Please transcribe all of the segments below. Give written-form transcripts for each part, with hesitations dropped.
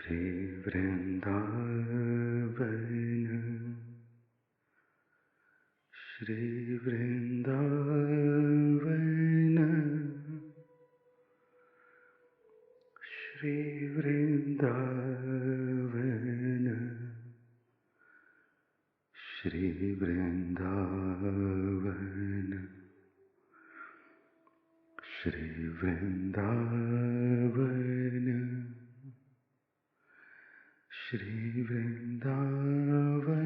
श्री वृंदावन श्री वृंदावन श्री वृंदावन श्री वृंदावन श्री वृंदावन श्री वृंदावन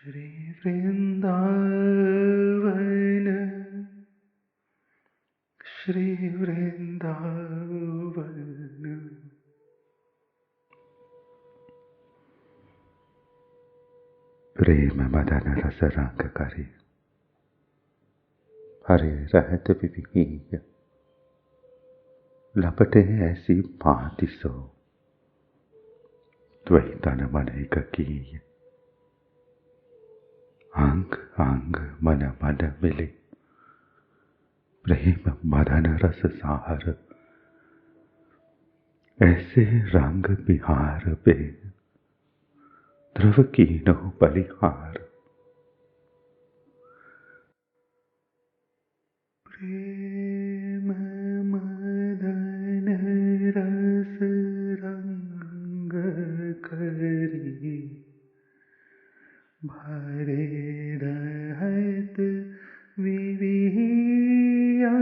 श्री वृंदावन श्री वृंदावन। प्रेम मदन रस रंगकारी हरे रहत विविहीय लपटे ऐसी भांति सो द्वैतन मन एकीय अंग अंग मन मन मिले प्रेम मदन रस सार ऐसे रंग बिहार पे ध्रुव कीनो बलिहार। प्रेम मदन रस रंग करी भरे रहत विविया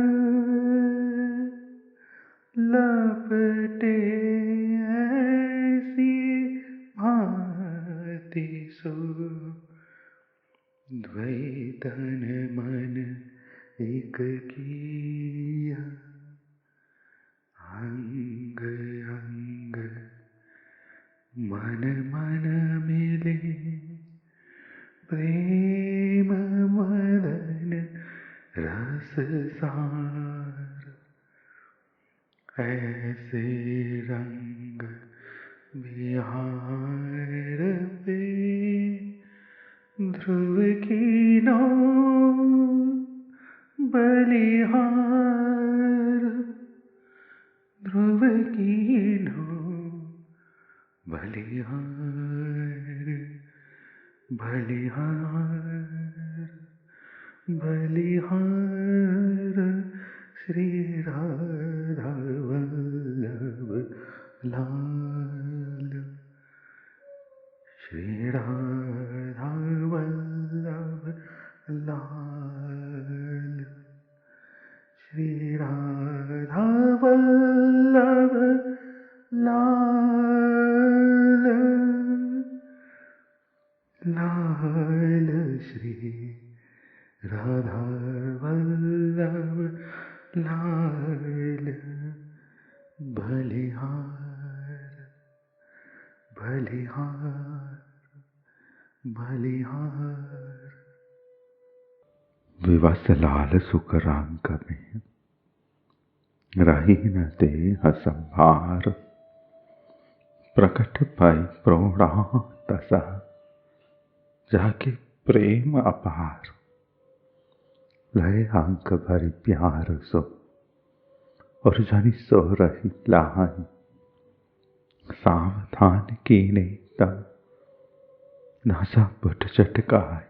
लपटे ऐसी भांति सो द्वैतन मन एक किया अंग अंग मन मन मिले प्रेम मदन रस सार ऐसे रंग बिहार पे ध्रुव कीनो बलिहार ध्रुव कीनो बलिहार बलिहार बलिहार श्री राधा वल्लभ लाल श्री राधा वल्लभ लाल श्री राधा वल्लभ लाल लाल श्री राधा वल्लभ लाल बलिहार बलिहार बलिहार। विवस लाल सुख रांग में रही न देह संभार प्रकट पाई प्रौढ़ा तसा जाके प्रेम अपार लय अंक भरी प्यार सो और जानी सो रही लाही सावधान कीने तब नासा पुट चटकाय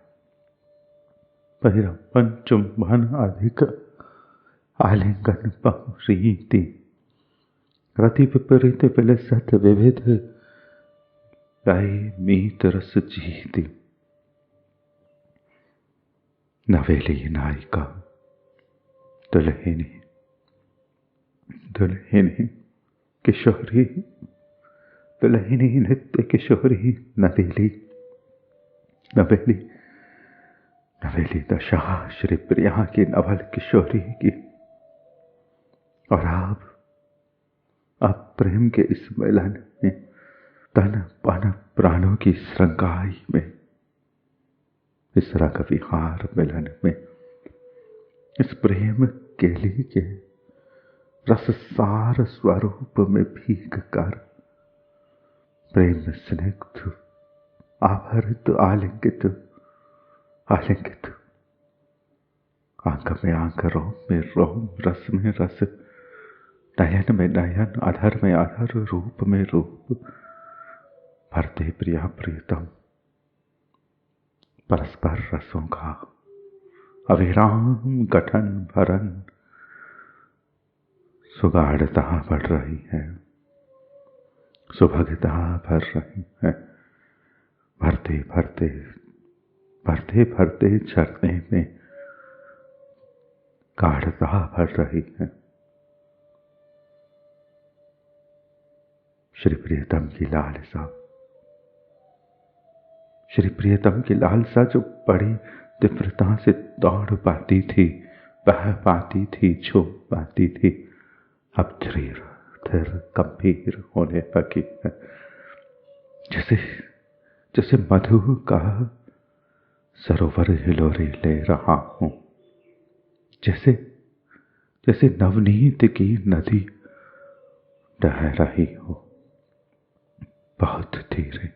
पैरपन चुंबन अधिक आलिंगन रीति रति विपरीत विलसत विविध लय मीत रस जीती नवेली नायिका दुल्हनी दुल्हनी किशोरी दुल्हनी नृत्य किशोरी नवेली नवेली नवेली दशा श्री प्रिया की नवल किशोरी की। और अब प्रेम के इस मिलन में तन पन प्राणों की श्रृंगाई में इस रंग विहार मिलन में इस प्रेम केली के रस सार स्वरूप में भीग कर प्रेम स्निग्ध आभरित आलिंगित आलिंगित आंख में आंख रोम में रोम रस में रस नयन में नयन, अधर में अधर, रूप में रूप भरते प्रिया प्रियतम। परस्पर रसों का अविराम गठन भरन, सुगाढ़ता बढ़ रही है, सुभगता भर रही है। भरते भरते भरते भरते झरने में गाढ़ता भर रही है। श्री प्रियतम की लालसा, श्री प्रियतम की लालसा जो बड़ी तीव्रता से दौड़ पाती थी, बह पाती थी, छू पाती थी, अब धीर धीर गंभीर होने लगी है। जैसे जैसे मधु का सरोवर हिलोरे ले रहा हूं, जैसे जैसे नवनीत की नदी बह रही हो, बहुत धीरे,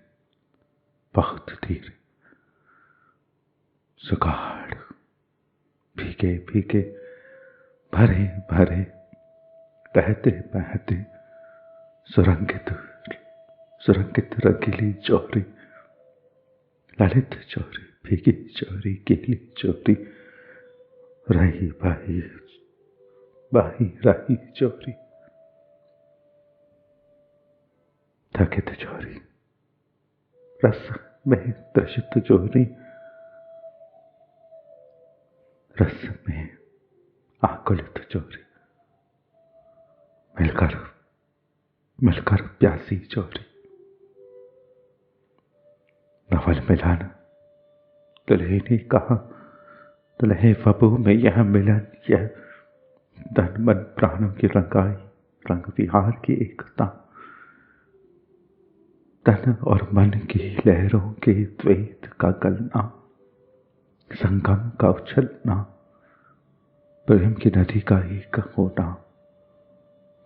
बहुत धीरे, सुगाड़, भीगे भीगे, भरे भरे, बहते बहते, सुरंगित सुरंगित रंगीली चोरी, ललित चोरी, भीगी चोरी, गीली चोरी, रही बाही बाही रही चोरी, थकित चोरी, रस में त्रसित चोरी, रस में आकुलित चोरी, मिलकर मिलकर प्यासी चोरी। नवल मिलन, दुल्हे ने कहा, दुल्हे फबू में यह मिलन, यह तन मन प्राणों की रंगाई, रंग विहार की एकता, तन और मन की लहरों के द्वैत का गलना, संगम का उछलना, प्रेम की नदी का एक होना,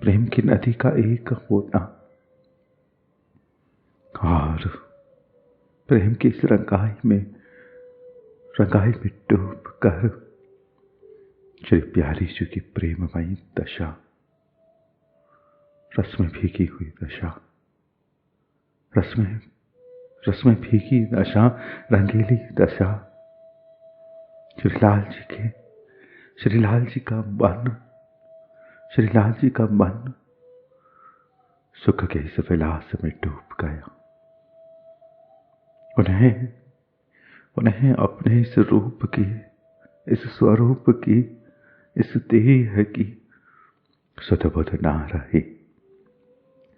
प्रेम की नदी का एक होना, और प्रेम की इस रंगाई में डूब कर श्री प्यारी जी की प्रेममयी दशा, रस में भीगी हुई दशा, रस में भीगी दशा, रंगीली दशा, श्रीलाल जी का मन सुख के इस विलास में डूब गया। उन्हें अपने इस रूप की, इस स्वरूप की, इस देह की सुध बुध ना रही।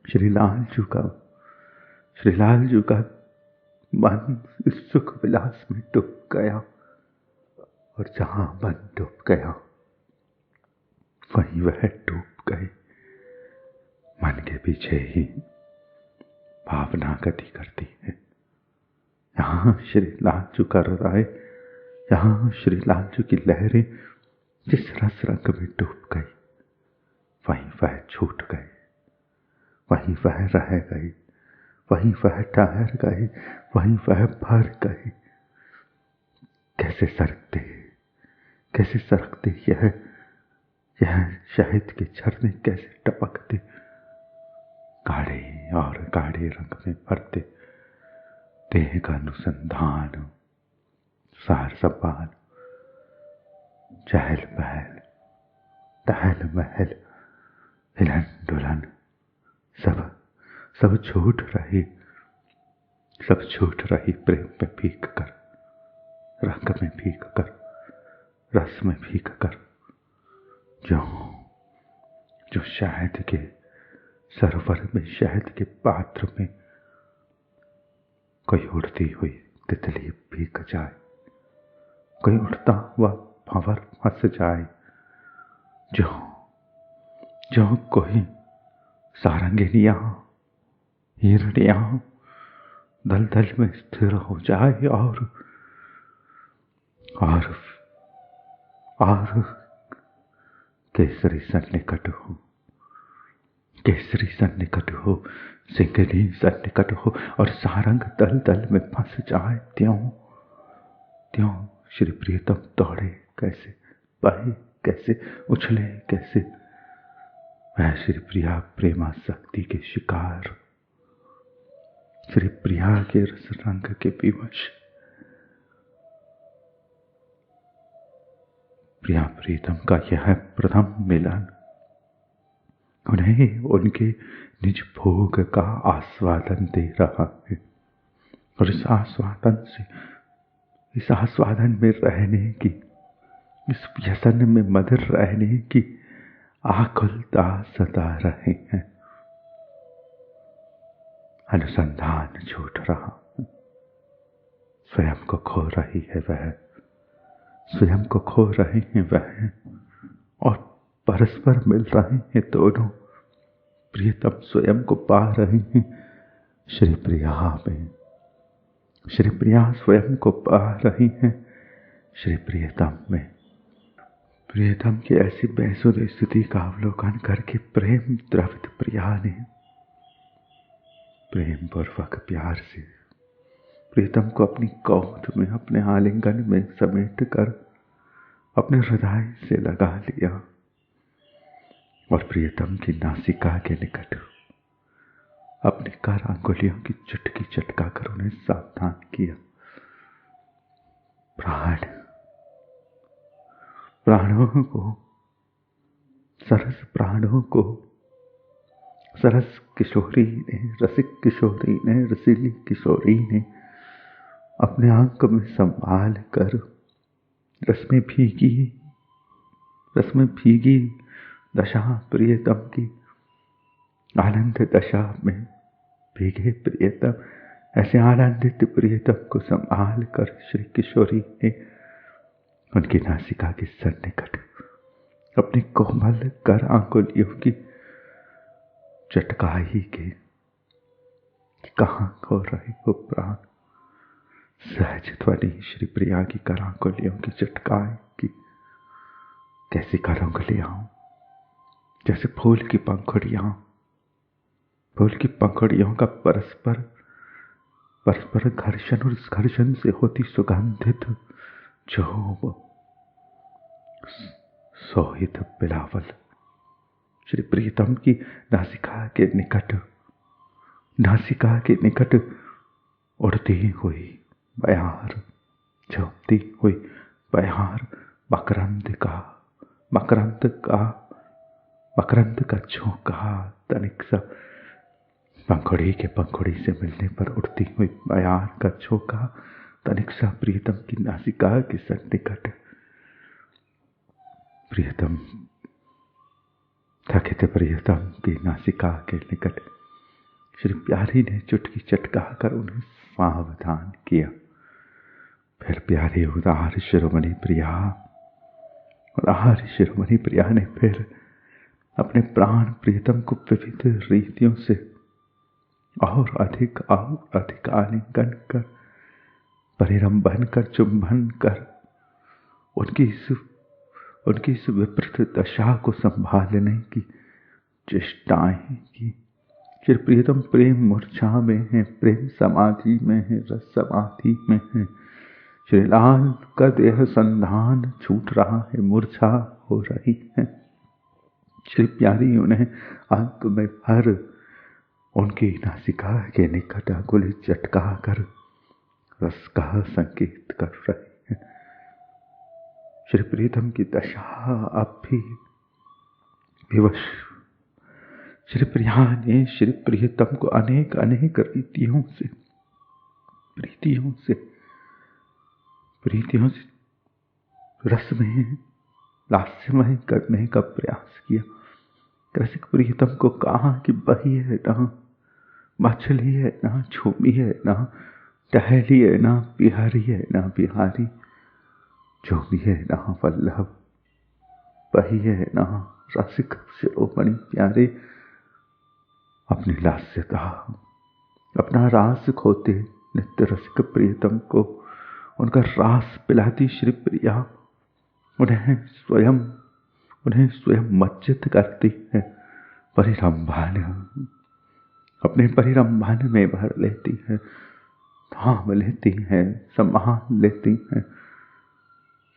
श्रीलाल जी का मन इस सुख विलास में डूब गया, और जहां मन डूब गया वहीं वह डूब गए। मन के पीछे ही भावना गति करती है। यहाँ श्री लालजू का हृदय, यहाँ श्री लालजू की लहरें जिस रस रंग में डूब गई, वहीं वह छूट गए, वहीं वह रह गए, वहीं वह ठहर गए, वहीं वह भर गए। कैसे सरकते यह शहद के झरने कैसे टपकते, गाढ़े और गाढ़े रंग में भरते, देह का अनुसंधान, सार संभाल, चहल पहल, टहल महल, हिलन डुलन, सब छूट रही प्रेम में भीग कर, रंग में भीग कर, रस में भीग कर, जो शहद के सरोवर में, शहद के पात्र में कोई उड़ती हुई तितली भीग जाए, कोई उड़ता हुआ भंवर फंस जाए, जो कोई सारंगिनियां, हिरनियां दलदल में स्थिर हो जाए और केसरी सन्निकट हो, सिंगनी सन्निकट हो और सारंग दलदल में फंस जाए, त्यों श्री प्रियतम दौड़े कैसे, बहे कैसे, उछले कैसे, वह श्री प्रिया प्रेमासक्ति के शिकार, श्री प्रिया के रस रंग के विवश, प्रिया प्रीतम का यह प्रथम मिलन उन्हें उनके निज भोग का आस्वादन दे रहा है। और इस आस्वादन में रहने की, इस व्यसन में मदर रहने की आकुलता सता रहे हैं। अनुसंधान छूट रहा है, स्वयं को खो रही है वह, स्वयं को खो रहे हैं वह, और परस्पर मिल रहे हैं दोनों। प्रियतम स्वयं को पा रहे हैं श्री प्रिया में, श्री प्रिया स्वयं को पा रही हैं श्री प्रियतम में। प्रियतम की ऐसी बेसुध स्थिति का अवलोकन करके प्रेम द्रवित प्रिया ने प्रेम पूर्वक प्यार से प्रियतम को अपनी गोद में, अपने आलिंगन में समेट कर अपने हृदय से लगा लिया और प्रियतम की नासिका के निकट अपने कर अंगुलियों की चुटकी चटका कर उन्हें सावधान किया। प्राणों को, सरस प्राणों को सरस किशोरी ने, रसिक किशोरी ने, रसीली किशोरी ने अपने आंख में संभाल कर रस में भीगी दशा प्रियतम की, आनंद दशा में भीगे प्रियतम, ऐसे आनंदित प्रियतम को संभाल कर श्री किशोरी ने उनकी नासिका के सन्निकट अपने कोमल कर अंगुलियों की चटकाई के, कहाँ खो रहे हो प्राण, सहज ध्वनि श्री प्रिया की कर अंगुलियों की चटकाई की। कैसी कर अंगुलियां, जैसे फूल की पंखुड़ियां, फूल की पंखुड़ियों का परस्पर घर्षण, और उस घर्षण से होती सुगंधित जो सोहित बिलावल श्री प्रियतम की नासिका के निकट उड़ती हुई बयार, झोंकती हुई बयार, मकरंद का झोंका तनिक सा, पंखुड़ी के पंखुड़ी से मिलने पर उड़ती हुई बयार का झोंका तनिक सा प्रियतम की नासिका के सन्निकट। प्रियतम, थकित प्रियतम की नासिका के निकट श्री प्यारी ने चुटकी चटका कर उन्हें सावधान किया। फिर प्यारी उदार शिरोमणि प्रिया ने फिर अपने प्राण प्रियतम को विविध रीतियों से और अधिक आलिंगन कर, परिरंभन कर, चुंबन कर उनकी इस विपरीत दशा को संभालने की चेष्टाएं की। श्री प्रियतम प्रेम मूर्छा में है, प्रेम समाधि में है, रस समाधि में है। श्री लाल का देह संधान छूट रहा है, मूर्छा हो रही है। श्री प्यारी उन्हें अंक में भर उनकी नासिका के निकट अंगुली चटका कर रस का संकेत कर रहे हैं। श्री प्रीतम की दशा अब भी विवश। श्री प्रिया ने श्री प्रियतम को अनेक प्रीतियों से रस में लास्यमय करने का प्रयास किया। रसिक प्रियतम को कहा कि बही है ना, मछली है ना, झूमी है ना, टहली है ना, बिहारी है ना, बिहारी, जो भी है ना वल्लभ, बही है ना। रसिक शिरोमणि प्यारे अपनी लास्यता, अपना रास खोते नित्य रसिक प्रियतम को उनका रास पिलाती श्री प्रिया उन्हें स्वयं मज्जित करती है। परिरंभन, अपने परिरंभन में भर लेती है, थाम लेती है, संभाल लेती है।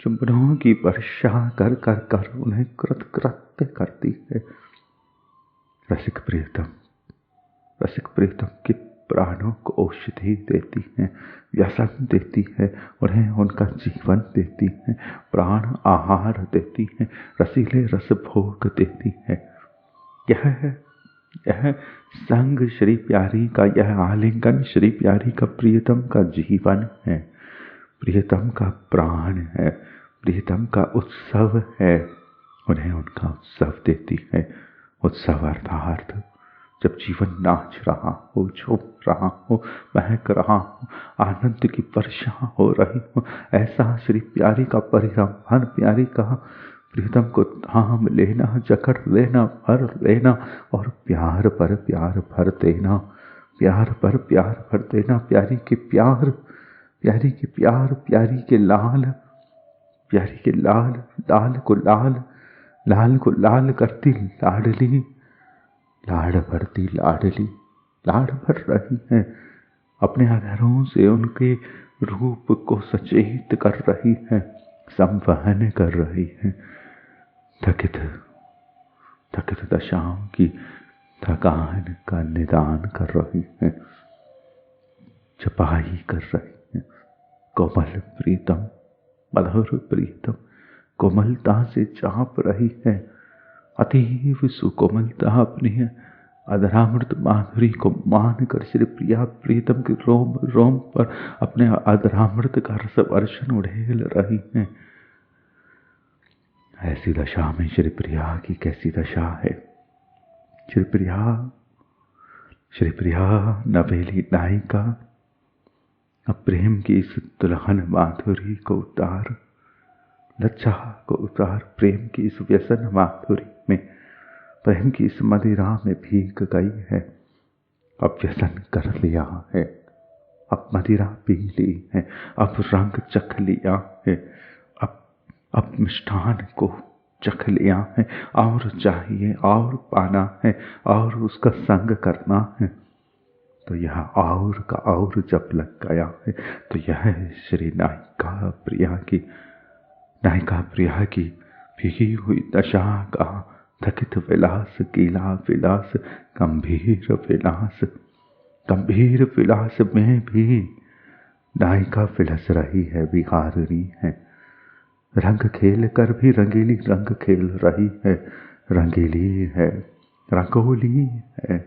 चुंबनों की वर्षा कर उन्हें कृतकृत्य करती है। रसिक प्रियतम के प्राणों को औषधि देती हैं, व्यसन देती है, उन्हें उनका जीवन देती है, प्राण आहार देती है, रसीले रस भोग देती है। यह संग श्री प्यारी का, यह आलिंगन श्री प्यारी का प्रियतम का जीवन है, प्रियतम का प्राण है, प्रियतम का उत्सव है। उन्हें उनका उत्सव देती है। उत्सव अर्थात जब जीवन नाच रहा हो, झूम रहा हो, महक रहा हो, आनंद की वर्षा हो रही हो, ऐसा श्री प्यारी का परिरंभन, प्यारी का प्रीतम को थाम लेना, जकड़ लेना, भर लेना और प्यार पर प्यार भर देना, प्यार पर प्यार भर देना। प्यारी के प्यार, प्यारी के प्यार, प्यारी के लाल, प्यारी के लाल, लाल को लाल, लाल को लाल करती लाडली, लाड भरती लाडली, लाड भर रही है। अपने अधरों से उनके रूप को सचेत कर रही है, संवहन कर रही है। थकित थकित दशाओं की थकान का निदान कर रही है, छपाई कर रही है। कोमल प्रीतम, मधुर प्रीतम कोमलता से चाप रही है, अतीव सुकोमलता अपनी अधरामृत माधुरी को मान कर श्री प्रिया प्रीतम के रोम रोम पर अपने अधरामृत का रस वर्षण उड़ेल रही है। ऐसी दशा में श्री प्रिया की कैसी दशा है। श्री प्रिया नवेली नायिका अब प्रेम की इस दुल्हन माधुरी को उतार, लज्जा को उतार, प्रेम की इस व्यसन माधुरी में, प्रेम की इस मदिरा में भीग गई है। अब व्यसन कर लिया है, अब मदिरा पी ली है, अब रंग चख लिया है, अब मिष्ठान को चख लिया है, और चाहिए और पाना है और उसका संग करना है। तो यह और का और जब लग गया है, तो यह श्री नायिका प्रिया की भीगी हुई दशा का थकित विलास, गीला विलास, गंभीर विलास में भी नायिका विलस रही है, विहारनी है। रंग खेल कर भी रंगीली रंग खेल रही है, रंगीली है, रंगोली है,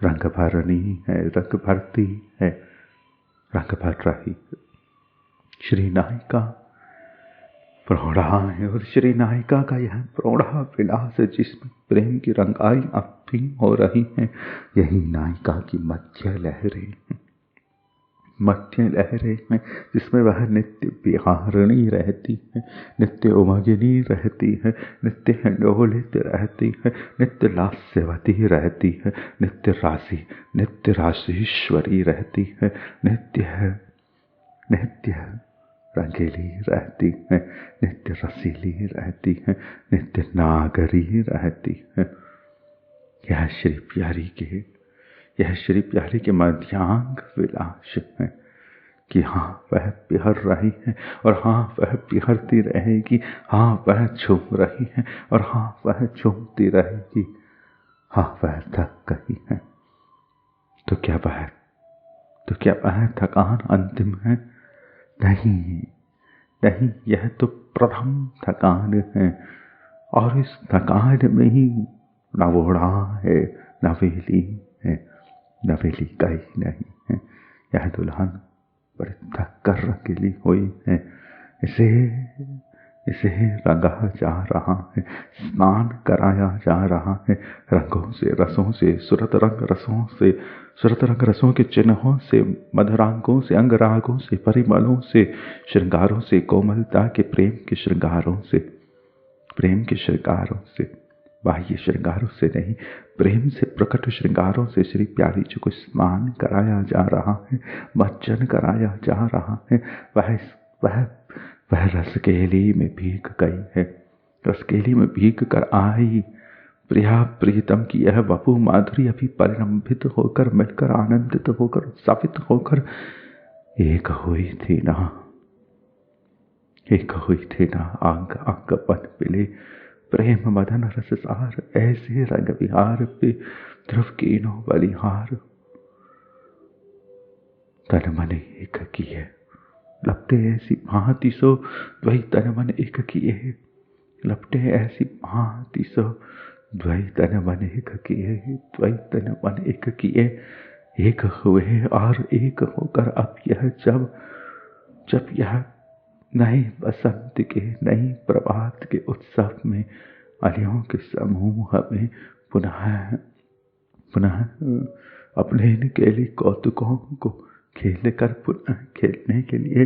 रंग भरनी है, रंग भरती है, रंग भर रही है। श्री नायिका प्रौढ़ा है और श्री नायिका का यह प्रौढ़ा विलास जिसमें प्रेम की रंगाई अफीम हो रही है, यही नायिका की मध्य लहरें में, जिसमें वह नित्य विहारणी रहती है, नित्य उमगिनी रहती है, नित्य हिंडोलित रहती है, नित्य लास्यवती रहती है, नित्य राशीश्वरी रहती है, नित्य रंगीली रहती है, नित्य रसीली रहती है, नित्य नागरी रहती है। यह श्री प्यारी के मध्यांग विलास है कि हाँ वह पिहर रही है और हाँ वह पिहरती रहेगी, हाँ वह झूम रही है और हाँ वह झूमती रहेगी, हाँ वह थक गई है। तो क्या वह थकान अंतिम है? नहीं, यह तो प्रथम थकान है और इस थकान में ही नवोड़ा है, नवेली है, नवेली का ही नहीं है। यह दुल्हन बड़ी थक कर रंगीली हुई है, इसे रंगा जा रहा है, स्नान कराया जा रहा है, रंगों से, रसों से, सुरत रंग रसों के चिन्हों से, मधुरांगों से, अंगरागों से, परिमलों से, श्रृंगारों से, कोमलता के प्रेम के श्रृंगारों से, बाह्य श्रृंगारों से नहीं, प्रेम से प्रकट श्रृंगारों से श्री प्यारी जी को स्नान कराया जा रहा है, मज्जन कराया जा रहा है। वह रसकेली में भीग गई है, रसकेली में भीग कर आई। प्रिया प्रीतम की यह वपु माधुरी अभी परिरंभित होकर, मिलकर, आनंदित होकर, उत्साहित होकर एक हुई थी ना, अंग अंग पन पिले, प्रेम मदन रस सार, ऐसे रंग विहार पे ध्रुव कीनो बलिहार। तन मन एक किए लपटे ऐसी भांति सो, द्वै तन मन एक किए लपटे ऐसी भांति सो, द्वै तन मन एक किए, द्वै तन मन एक किए। एक हुए और एक होकर अब यह जब यह नए बसंत के नई प्रभात के उत्सव में अलियों के समूह में पुनः अपने इन केली कौतुकों को खेल कर पुनः खेलने के लिए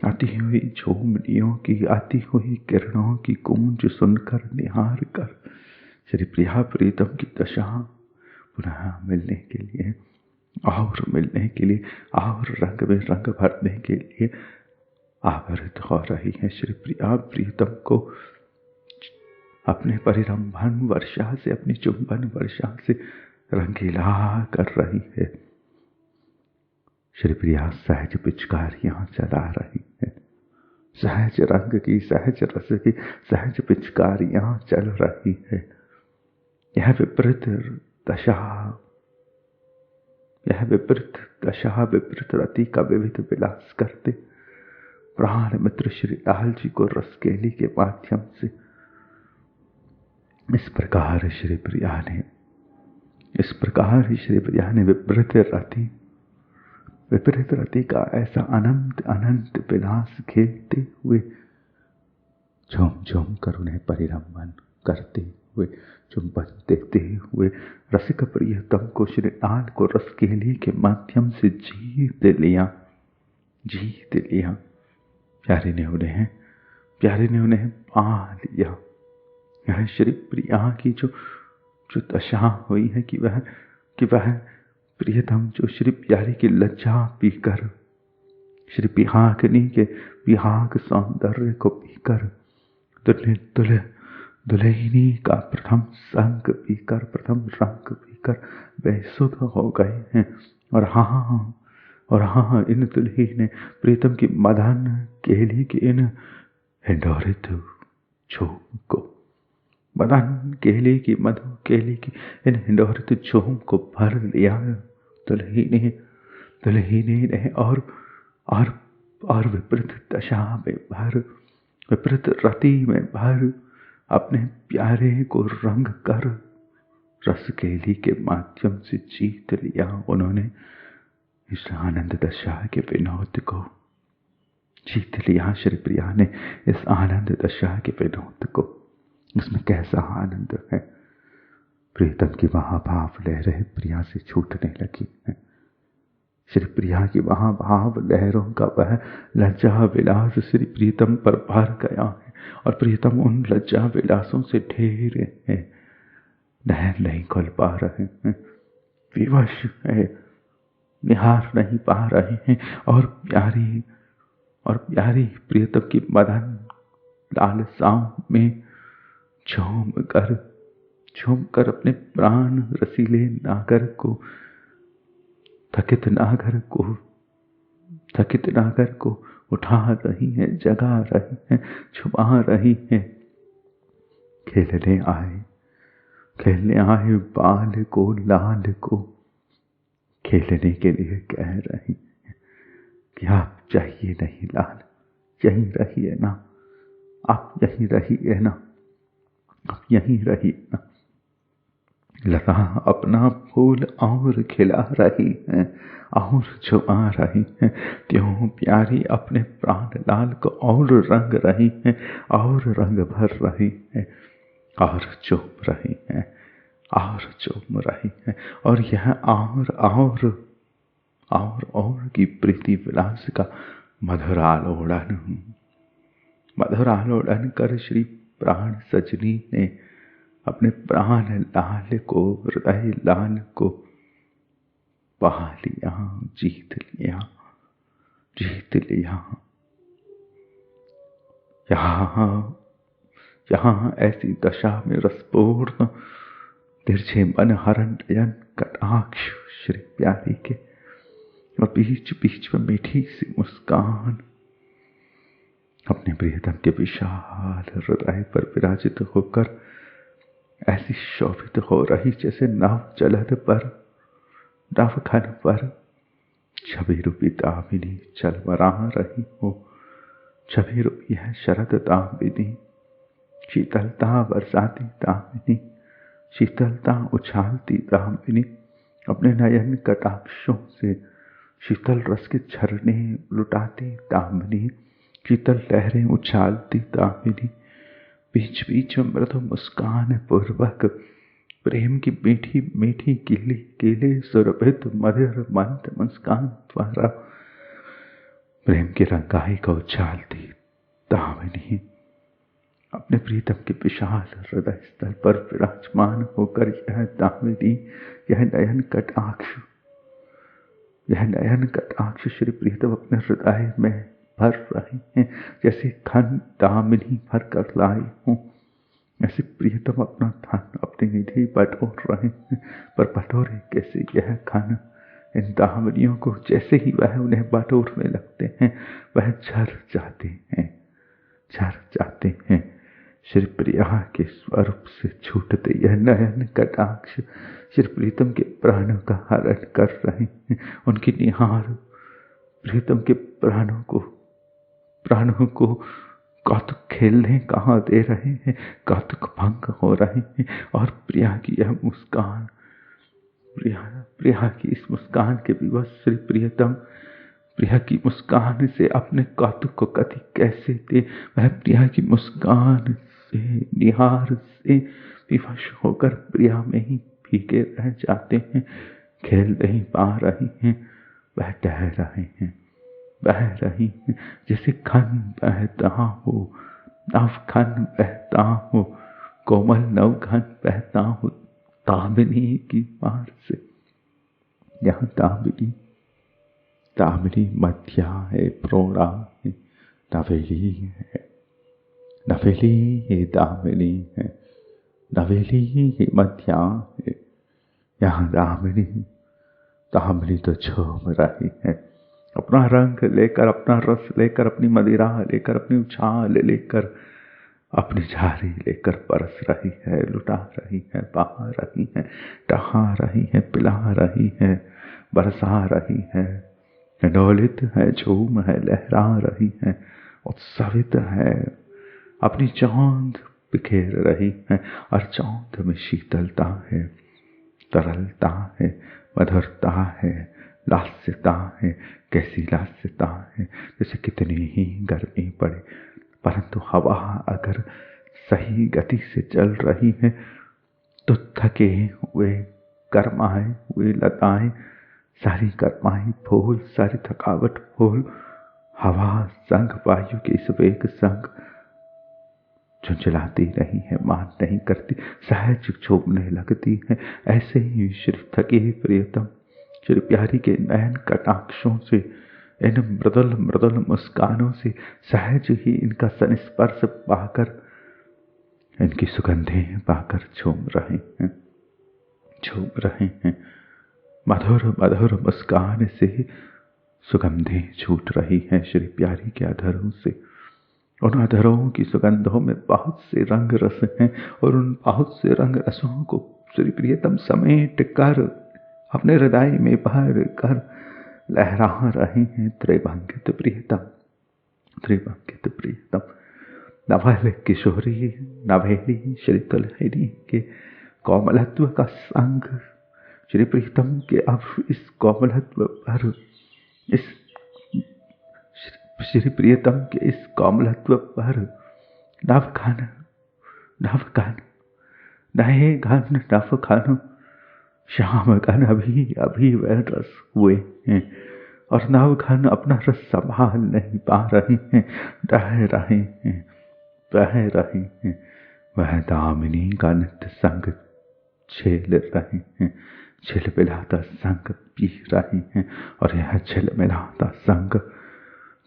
आती हुई झूमनियों की, आती हुई किरणों की गूंज सुनकर निहार कर श्री प्रिया प्रीतम की दशा पुनः मिलने के लिए और मिलने के लिए और रंग में रंग भरने के लिए आवृत हो रही है। श्री प्रिया प्रीतम को अपने परिरंभन वर्षा से, अपनी चुंबन वर्षा से रंगीला कर रही है। श्री प्रिया सहज पिचकारियां चला रही है, सहज रंग की, सहज रस की सहज पिचकारियां चल रही है। यह विपरीत दशा विपरीत रति का विविध विलास करते प्राण मित्र श्री लाल जी को रसकेली के माध्यम से इस प्रकार श्री प्रिया ने विपरीत रति का ऐसा अनंत अनंत विलास खेलते हुए झूम झूम कर उन्हें परिरंभन करते हुए, चुंबन देते हुए रसिक प्रियतम को श्री लाल को रसकेली के माध्यम से जीत लिया। प्यारे ने उन्हें पा लिया। यह श्री प्रिया की जो दशा हुई है कि वह प्रियतम जो श्री प्यारी की लज्जा पीकर, श्री पिहाकनी के पिहाक सौंदर्य को पीकर, दुल्हनी का प्रथम संग पीकर, प्रथम रंग पीकर बेसुध हो गए हैं। और हाँ, इन दुल्ही ने प्रीतम की मदन केली की इन हिंडोरित झूम को, मदन केली की, मधु केली की इन हिंडोरित झूम को भर लिया दुल्हीने ने और विपरीत दशा में भर, विपरीत रति में भर अपने प्यारे को रंग कर रसकेली के माध्यम से जीत लिया। उन्होंने इस आनंद दशा के विनोद को जीत लिया। श्री प्रिया ने इस आनंद दशा के विनोद को, इसमें कैसा आनंद है। प्रीतम की महाभाव लहरें प्रिया से छूटने लगी हैं। श्री प्रिया की महाभाव लहरों का वह लज्जा विलास श्री प्रीतम पर भर गया है और प्रीतम उन लज्जा विलासों से ढेर है, नहर नहीं खोल पा रहे हैं, विवश है, निहार नहीं पा रहे हैं और प्यारी प्रियतम की मदन लालसाओं में झूम कर अपने प्राण रसीले नागर को, थकित नागर को उठा रही है, जगा रही है, छुपा रही है। खेलने आए बाल को, लाल को खेलने के लिए कह रही है कि आप चाहिए नहीं लाल, यहीं रहिए ना, आप यहीं रहिए ना, आप यहीं रहिए ना। लता अपना फूल और खिला रही है और छुपा रही है, त्यों प्यारी अपने प्राण लाल को और रंग रही है और रंग भर रही है और चूम रही है और यह और की प्रीति विलास का मधुर आलोड़न कर श्री प्राण सजनी ने अपने प्राण लाल को, हृदय लाल को पा लिया, जीत लिया। यहाँ ऐसी दशा में रसपूर्ण तिरछे मन हरण नयन कटाक्ष श्री प्यारी के और बीच बीच में मीठी सी मुस्कान अपने प्रियतम के विशाल हृदय पर विराजित होकर ऐसी शोभित हो रही जैसे नव जलद पर, नवघन पर छवि रूपी दामिनी चलमरा रही हो। छवि रूपी है शरद दामिनी, शीतलता बरसाती दामिनी, शीतलता उछालती दामिनी, अपने नयन कटाक्षों से शीतल रस के झरने लुटाती दामिनी, शीतल लहरें उछालती दामिनी, बीच बीच में मृदु मुस्कान पूर्वक प्रेम की मीठी मीठी गीली गीले सुरभित मधुर मंद मुस्कान द्वारा प्रेम की रंगाई को उछालती दामिनी अपने प्रीतम के विशाल हृदय स्थल पर विराजमान होकर यह दामिनी, यह नयन कटाक्ष श्री प्रीतम अपने हृदय में भर रहे हैं। जैसे खन दामिनी भर कर लाई हूँ, ऐसे प्रियतम अपना धन अपनी निधि बटोर रहे हैं। पर बटोरे कैसे यह खन इन दामिनियों को? जैसे ही वह उन्हें बटोरने लगते हैं वह झर जाते हैं। श्री प्रिया के स्वरूप से छूटते यह नयन कटाक्ष श्री प्रीतम के प्राणों का हरण कर रहे हैं। उनकी निहार प्रीतम के प्राणों को कौतुक खेलने कहाँ दे रहे हैं, कौतुक भंग हो रहे हैं। और प्रिया की यह मुस्कान, प्रिया की इस मुस्कान के विवश श्री प्रियतम प्रिया की मुस्कान से अपने कौतुक को गति कैसे दे। वह प्रिया की मुस्कान से निहार से विवश होकर प्रिया में ही फीके रह जाते हैं, खेल नहीं पा रही हैं। वह बह रही हैं जैसे खन बहता हो, नवघन बहता हो, कोमल नवघन बहता हो दामिनी की मार से। यहाँ दामिनी मध्या है, प्रोड़ा है, नवेली है, दामिनी है, नवेली मध्या है। यहाँ दामिनी तो झूम रही है, अपना रंग लेकर, अपना रस लेकर, अपनी मदिरा लेकर, अपनी उछाल लेकर, अपनी झारी लेकर बरस रही है, लुटा रही है, बहा रही है, टहा रही है, पिला रही है, बरसा रही है, डोलित है, झूम है, लहरा रही है, उत्सवित है, अपनी चांद बिखेर रही है। और चांद में शीतलता है, तरलता है, मधुरता है, लास्यता है। कैसी लास्यता है, जैसे कितनी ही गर्मी पड़े परंतु हवा अगर सही गति से चल रही है तो थके हुए गरमाए हुए लताएं सारी गरमाई फूल, सारी थकावट फूल, हवा संग वायु के इस वेग संग झुंझलाती नहीं है, मान नहीं करती, सहज झूमने लगती है। ऐसे ही श्री थके प्रियतम श्री प्यारी के नयन कटाक्षों से, इन मृदुल मृदुल मुस्कानों से सहज ही इनका संस्पर्श पाकर, इनकी सुगंधें पाकर झूम रहे हैं। मधुर मधुर मुस्कान से सुगंधें छूट रही हैं श्री प्यारी के अधरों से। उन अधरों की सुगंधों में बहुत से रंग रस हैं और उन बहुत से रंग रसों को श्री प्रियतम समेट कर अपने हृदय में भर कर लहरा रहे हैं। त्रिभंगित प्रियतम नवल किशोरी नवेली श्री दुल्हनी के कोमलत्व का संग श्री प्रीतम के अब इस कोमलत्व पर, इस श्री प्रियतम के इस कोमलत्व पर नवघन नए घन नवघन श्याम घन अभी वह रस हुए हैं और नवघन अपना रस संभाल नहीं पा रहे हैं, बह रहे हैं। वह दामिनी का नित्य संग झेल रहे हैं, झिलमिलाता संग पी रहे हैं और यह झिलमिलाता संग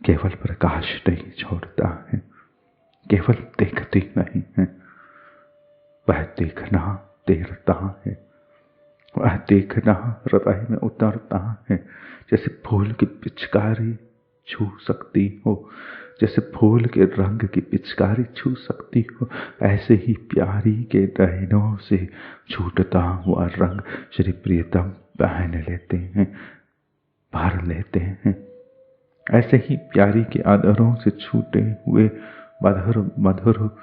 केवल प्रकाश नहीं छोड़ता है, केवल देखती नहीं है, वह देखना देरता है, वह देखना हृदय में उतरता है। जैसे फूल की पिचकारी छू सकती हो, जैसे फूल के रंग की पिचकारी छू सकती हो, ऐसे ही प्यारी के नैनों से छूटता हुआ रंग श्री प्रियतम पहन लेते हैं, भर लेते हैं। ऐसे ही प्यारी के आदरों से छूटे हुए मधुर मधुर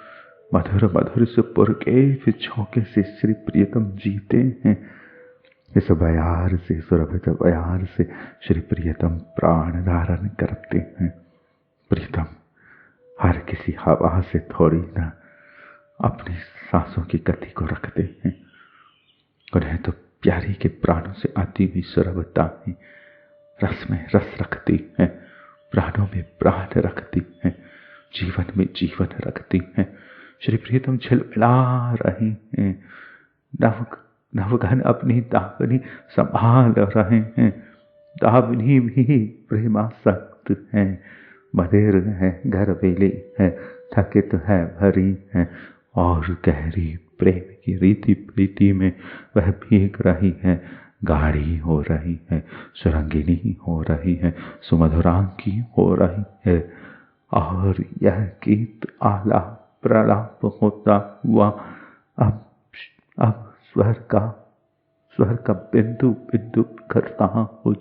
मधुर मधुर से पुरकेफ झोंके से श्री प्रियतम जीते हैं। इस बयार से, सुरभित बयार से श्री प्रियतम प्राण धारण करते हैं। प्रियतम हर किसी हवा से थोड़ी ना अपनी सांसों की गति को रखते हैं, उन्हें तो प्यारी के प्राणों से आती हुई सुरभता ही रस में रस रखती है, प्राणों में प्राण रखती है, जीवन में जीवन रखती है। श्री प्रियतम झिलमिला रहे हैं, नवघन अपनी दावनी संभाल रहे हैं। दावनी भी प्रेमासक्त है, मदेर है, घरवेली है, थकित है, भरी है, और गहरी प्रेम की रीति प्रीति में वह भीग रही है, गाढ़ी हो रही है, सुरंगिनी हो रही है, सुमधुरांकी हो रही है। और यह गीत आलाप प्रलाप होता हुआ अब स्वर का बिंदु बिंदु कर रहा हो,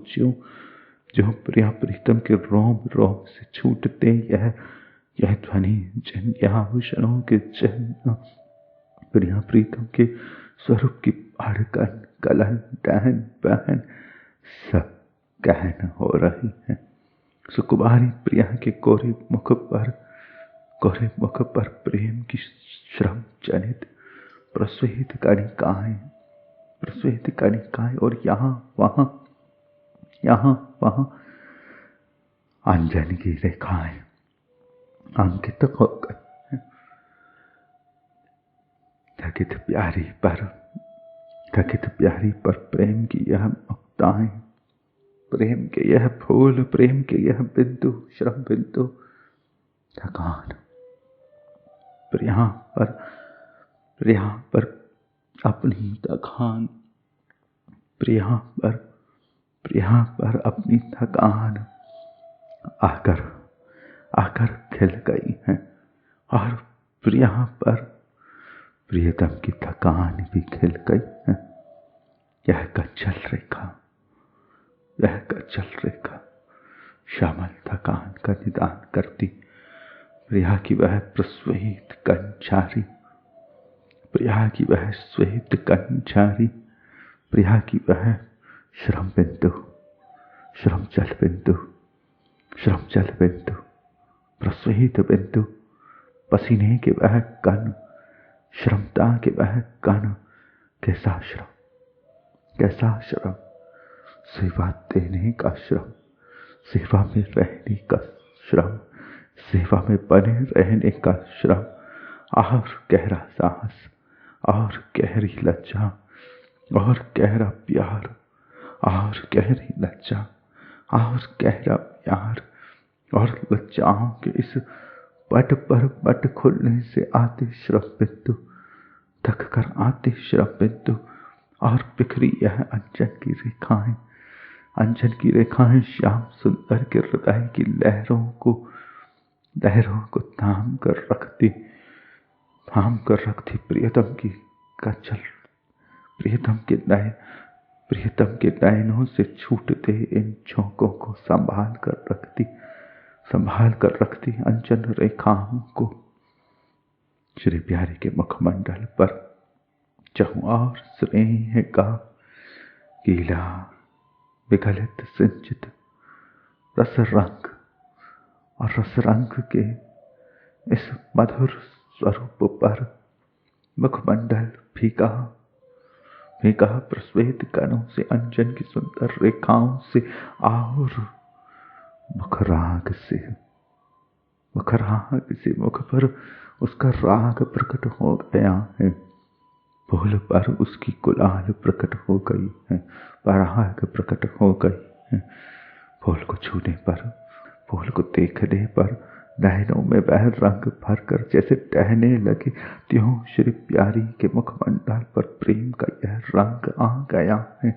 जो प्रिया प्रीतम के रोम रोम से छूटते यह ध्वनि जिन आभूषणों के चिन्ह प्रिया प्रीतम के स्वरूप की धड़कन कलन डहन बहन सब गहन हो रही है। सुकुमारी प्रिया के कोरे मुख पर प्रेम की श्रम जनित प्रस्वेद कणिकाएं और यहाँ वहाँ अंजन की रेखाएं अंकित हो गई। थकित प्यारी पर प्रेम की यह मुक्ताएं, प्रेम के यह फूल, प्रेम के यह बिंदु, श्रम बिंदु, थकान प्रिया पर अपनी थकान, प्रिया पर अपनी थकान आकर खिल गई है, और प्रिया पर प्रियतम की थकान भी खिल गई है। यह गज्जल रेखा श्यामल थकान का निदान करती, प्रिया की वह प्रस्वेद कंचारी, प्रिया की वह श्वेत कंचारी, प्रिया की वह श्रम जल बिंदु, प्रस्वेद बिंदु, पसीने के वह कण, श्रमता के वह कण, कैसा श्रम, सेवा देने का श्रम, सेवा में रहने का श्रम, सेवा में बने रहने का श्रम, और गहरा साहस, और गहरी लज्जा, और गहरा प्यार, और गहरी लज्जा, और गहरा प्यार, और लज्जाओं के इस पट पर पट खुलने से आते श्रम बिंदु, थक कर आते श्रम बिंदु, और बिखरी यह अंजन की रेखाएं श्याम सुंदर के हृदय की लहरों को थाम कर रखती प्रियतम की गजल, प्रियतम के नयनों से छूटते इन झोंकों को संभाल कर रखती अंजन रेखाओं को। श्री प्यारे के मुखमंडल पर चहु और स्नेह का गीला विगलित सिंचित रस रंग के इस मधुर स्वरूप पर मुखमंडल फीका प्रस्वेद कणों से, अंजन की सुंदर रेखाओं से, और मुखराग से मुख पर उसका राग प्रकट हो गया है। फूल पर उसकी गुलाल प्रकट हो गई है, पराग प्रकट हो गई है। फूल को छूने पर, फूल को देखने पर नैनों में वह रंग भरकर जैसे टहने लगे, त्यों श्री प्यारी के मुखमंडल पर प्रेम का यह रंग आ गया है।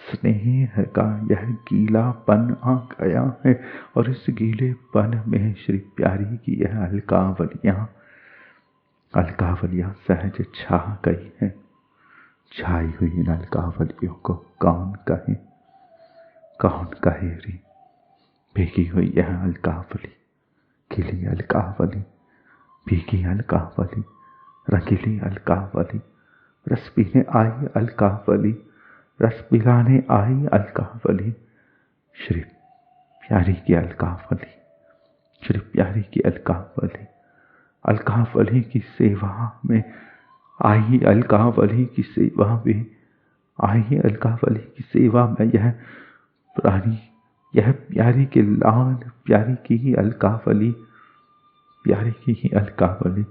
स्नेह का यह गीलापन आ गया है, और इस गीलेपन में श्री प्यारी की यह अलकावलियां सहज छा गई हैं। छाई हुई इन अलकावलियों को कौन कहे रे। भीगी हुई यह अलकावली, खिली अलकावली, भीगी अलकावली, रंगीली अलकावली, रस पीने आई अलकावली, रस पिलाने आई अलकावली, श्री प्यारी की अलकावली, श्री प्यारी की अलकावली, अलकावली की सेवा में आई, अलकावली की सेवा में आई, अलकावली की सेवा में यह प्राणी, यह प्यारी के लाल, प्यारी की ही अलकावली, प्यारी की ही अलकावली,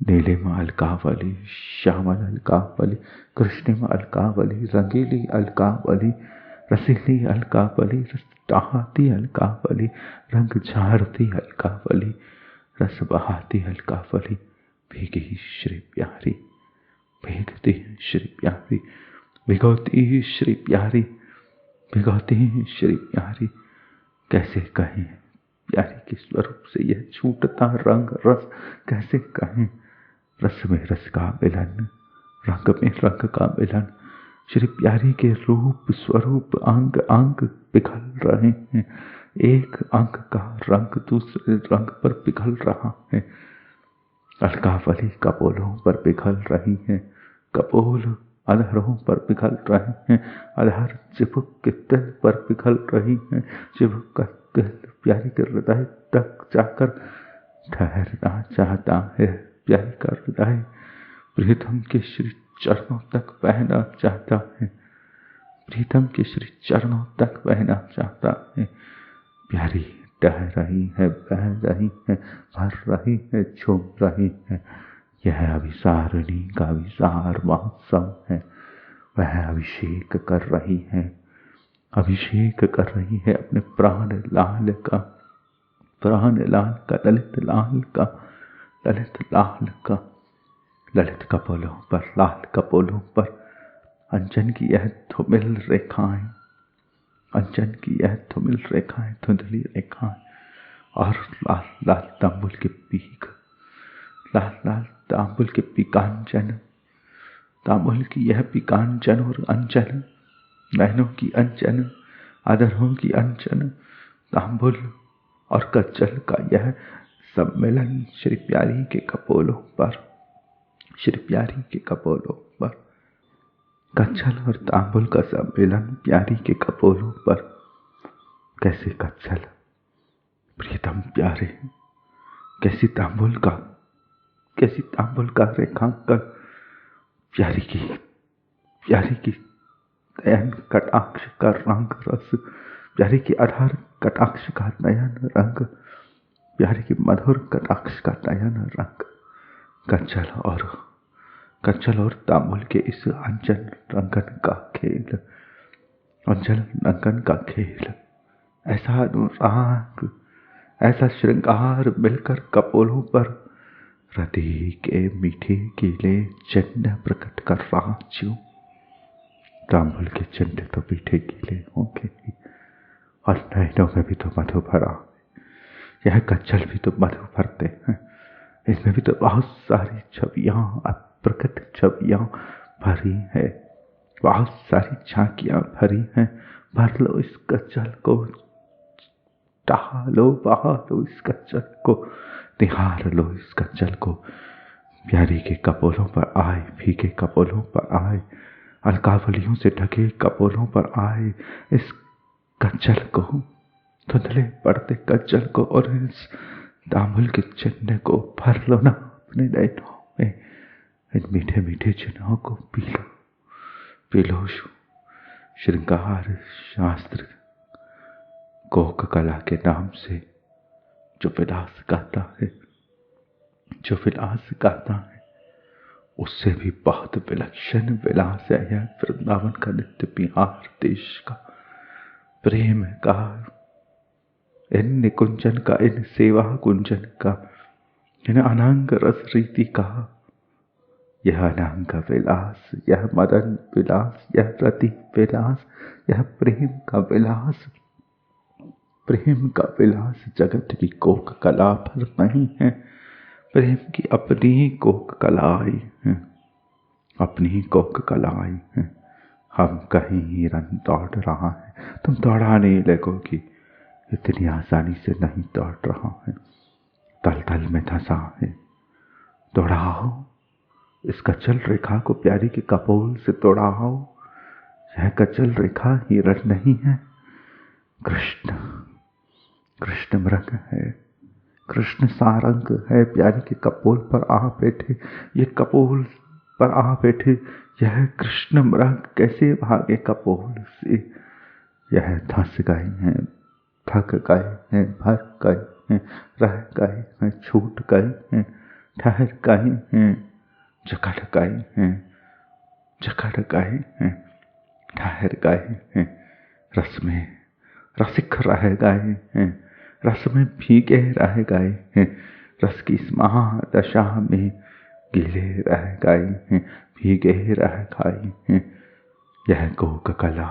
नीलिम अलकावली, श्यामल अलकावली, कृष्णिम अलकावली, रंगीली अलकावली, रसीली अलकावली, रस टहाती अलकावली, रंग झाड़ती अलकावली, रस बहाती अलकावली, भीगी श्री प्यारी, भीगती श्री प्यारी, भिगोती श्री प्यारी, भिगोती श्री प्यारी। कैसे कहें प्यारी के स्वरूप से यह छूटता रंग रस, कैसे कहें। रस में रस का मिलन, रंग में रंग का मिलन, श्री प्यारी के रूप स्वरूप अंग अंग पिघल रहे हैं। एक अंग का रंग दूसरे रंग पर पिघल रहा है। अलकावली कपोलों पर पिघल रही है, कपोल अधरों पर पिघल रहे हैं, अधर चिपक के दिल पर पिघल रही हैं, चिपक का दिल प्यारी के हृदय तक जाकर ठहरना चाहता है। प्यारी का हृदय प्रीतम के श्री चरणों तक बहना चाहता है, प्रीतम के श्री चरणों तक बहना चाहता है। प्यारी टह रही है, बह रही है, भर रही है, झूम रही है। यह अभिसारिणी का अभिसार महोत्सव है। वह अभिषेक कर रही है, अभिषेक कर रही है अपने प्राण लाल का, प्राण लाल का, ललित लाल का, ललित लाल का। ललित कपोलों पर, लाल कपोलों पर अंजन की यह धूमिल रेखाएं, अंजन की यह धूमिल रेखाएं, धुंधली रेखाएं, और लाल लाल तांबुल के पीक, लाल लाल तांबुल के पीकांजन, तांबुल की यह पीकांजन और अंजन, नैनों की अंजन, अधरों की अंजन, तांबुल और कज्जल का यह सम्मेलन श्री प्यारी के कपोलों पर, श्री प्यारी के कपोलों पर। कज्जल और तांबुल का सम्मेलन प्यारी के कपोलों पर। कैसे कज्जल प्रीतम प्यारे, कैसी तांबुल का रेखांकन, प्यारी की नयन कटाक्ष का रंग रस, प्यारी की अधर कटाक्ष का नयन रंग, प्यारी की मधुर कटाक्ष का नयन रंग। कज्जल और तांबुल के इस अंजन रंगन का खेल, अंजन रंगन का खेल, ऐसा अनुराग, ऐसा श्रृंगार मिलकर कपोलों पर हृदय के मीठे गीले चिन्ह प्रकट कर रहा। क्यों तांबुल के चिन्ह तो मीठे गीले होंगे ही, और नैनों में भी तो मधु भरा, यह कज्जल भी तो मधु भरते हैं। इसमें भी तो बहुत सारी छवियां, अप्रकट छवियां भरी है, बहुत सारी झांकियां भरी हैं। भर लो इस कज्जल को, टहा लो, बहा लो इस कज्जल को, निहार लो इस कज्जल को। प्यारी के कपोलों पर आए, फीके कपोलों पर आए, अलकावलियों से ढके कपोलों पर आए, इस कज्जल को, धुंधले पड़ते कज्जल को और इस तांबुल के चिन्ह को भर लो ना अपने नैनों में। इन मीठे मीठे चिन्हों को पी लो। श्रृंगार शास्त्र कोक कला के नाम से जो विलास गाता है, उससे भी बहुत विलक्षण विलास है यह वृंदावन का नित्य बिहार देश का प्रेम का। इन निकुंजन का, इन सेवा कुंजन का, इन अनंग रस रीति का, यह अनंग विलास, यह मदन विलास, यह रति विलास, यह प्रेम का विलास, प्रेम का विलास जगत की कोक कला पर नहीं है। प्रेम की अपनी कोक कलाई है, अपनी कोक कलाई है। हम कहीं हिरन दौड़ रहा है, तुम दौड़ा नहीं लगोगी, इतनी आसानी से नहीं दौड़ रहा है, तल तल में धंसा है। दौड़ाओ इस कचल रेखा को प्यारी के कपोल से दौड़ाओ। यह कचल रेखा हिरण नहीं है, कृष्ण, कृष्ण मृग है, कृष्ण सारंग है। प्यारी के कपोल पर आ बैठे, ये कपोल पर आ बैठे, यह कृष्ण मृग कैसे भागे कपोल से। यह धंस गए हैं, थक गए हैं, भर गए हैं, रह गए हैं, छूट गए हैं, ठहर गए हैं, जकड़ गए हैं, जकड़ गए हैं, ठहर गए हैं, रस में रसिक रह गए हैं, रस में भीगे रह गए हैं, रस की इस महादशा में गीले रह गए हैं, भीगे रह गए हैं। यह कोक कला,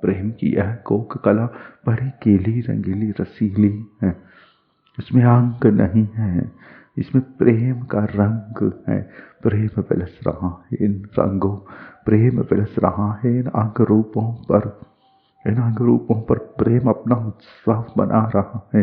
प्रेम की यह कोक कला बड़ी गीली रंगीली रसीली है। इसमें अंक नहीं है, इसमें प्रेम का रंग है। प्रेम बिलस रहा है इन रंगों, प्रेम बिलस रहा है इन अंग रूपों पर, इन अंग रूपों पर प्रेम अपना उत्सव बना रहा है।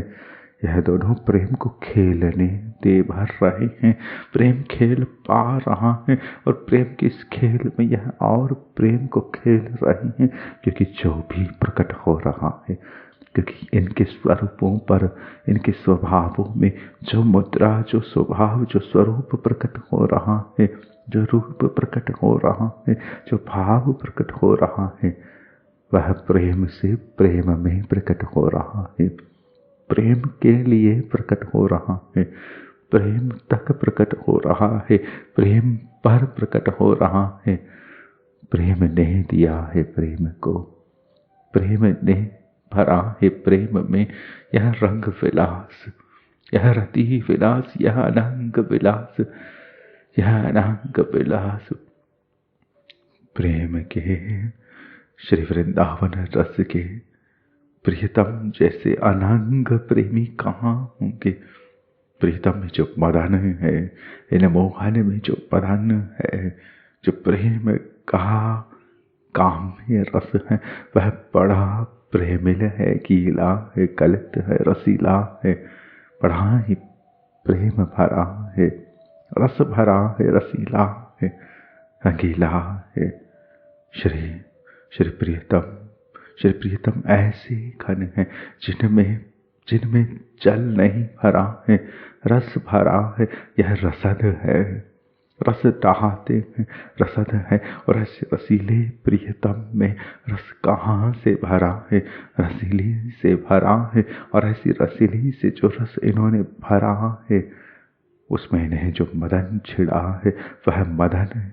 यह दोनों प्रेम को खेलने दे भर रहे हैं, प्रेम खेल पा रहा है, और प्रेम के इस खेल में यह और प्रेम को खेल रहे हैं। क्योंकि जो भी प्रकट हो रहा है, क्योंकि इनके स्वरूपों पर, इनके स्वभावों में जो मुद्रा, जो स्वभाव, जो स्वरूप प्रकट हो रहा है, जो रूप प्रकट हो रहा है, जो भाव प्रकट हो रहा है, वह प्रेम से प्रेम में प्रकट हो रहा है, प्रेम के लिए प्रकट हो रहा है, प्रेम तक प्रकट हो रहा है, प्रेम पर प्रकट हो रहा है। प्रेम ने दिया है प्रेम को, प्रेम ने भरा है प्रेम में यह रंग विलास, यह रति विलास, यह अनंग विलास, यह अनंग विलास। प्रेम के श्री वृंदावन रस के प्रियतम जैसे अनंग प्रेमी कहाँ होंगे। प्रियतम में जो मदन है, इन मोहन में जो मदन है, जो प्रेम का काम में रस है, वह बड़ा प्रेमिल है, गीला है, गलित है, रसीला है, बड़ा ही प्रेम भरा है, रस भरा है, रसीला है, रंगीला है। श्री श्री प्रियतम, श्री प्रियतम ऐसे घन हैं जिनमें जल नहीं भरा है, रस भरा है। यह रसद है, रस डहाते हैं, रसद है। और ऐसे रसीले प्रियतम में रस कहाँ से भरा है, रसीली से भरा है। और ऐसी रसीली से जो रस इन्होंने भरा है, उसमें इन्हें जो मदन छिड़ा है, वह मदन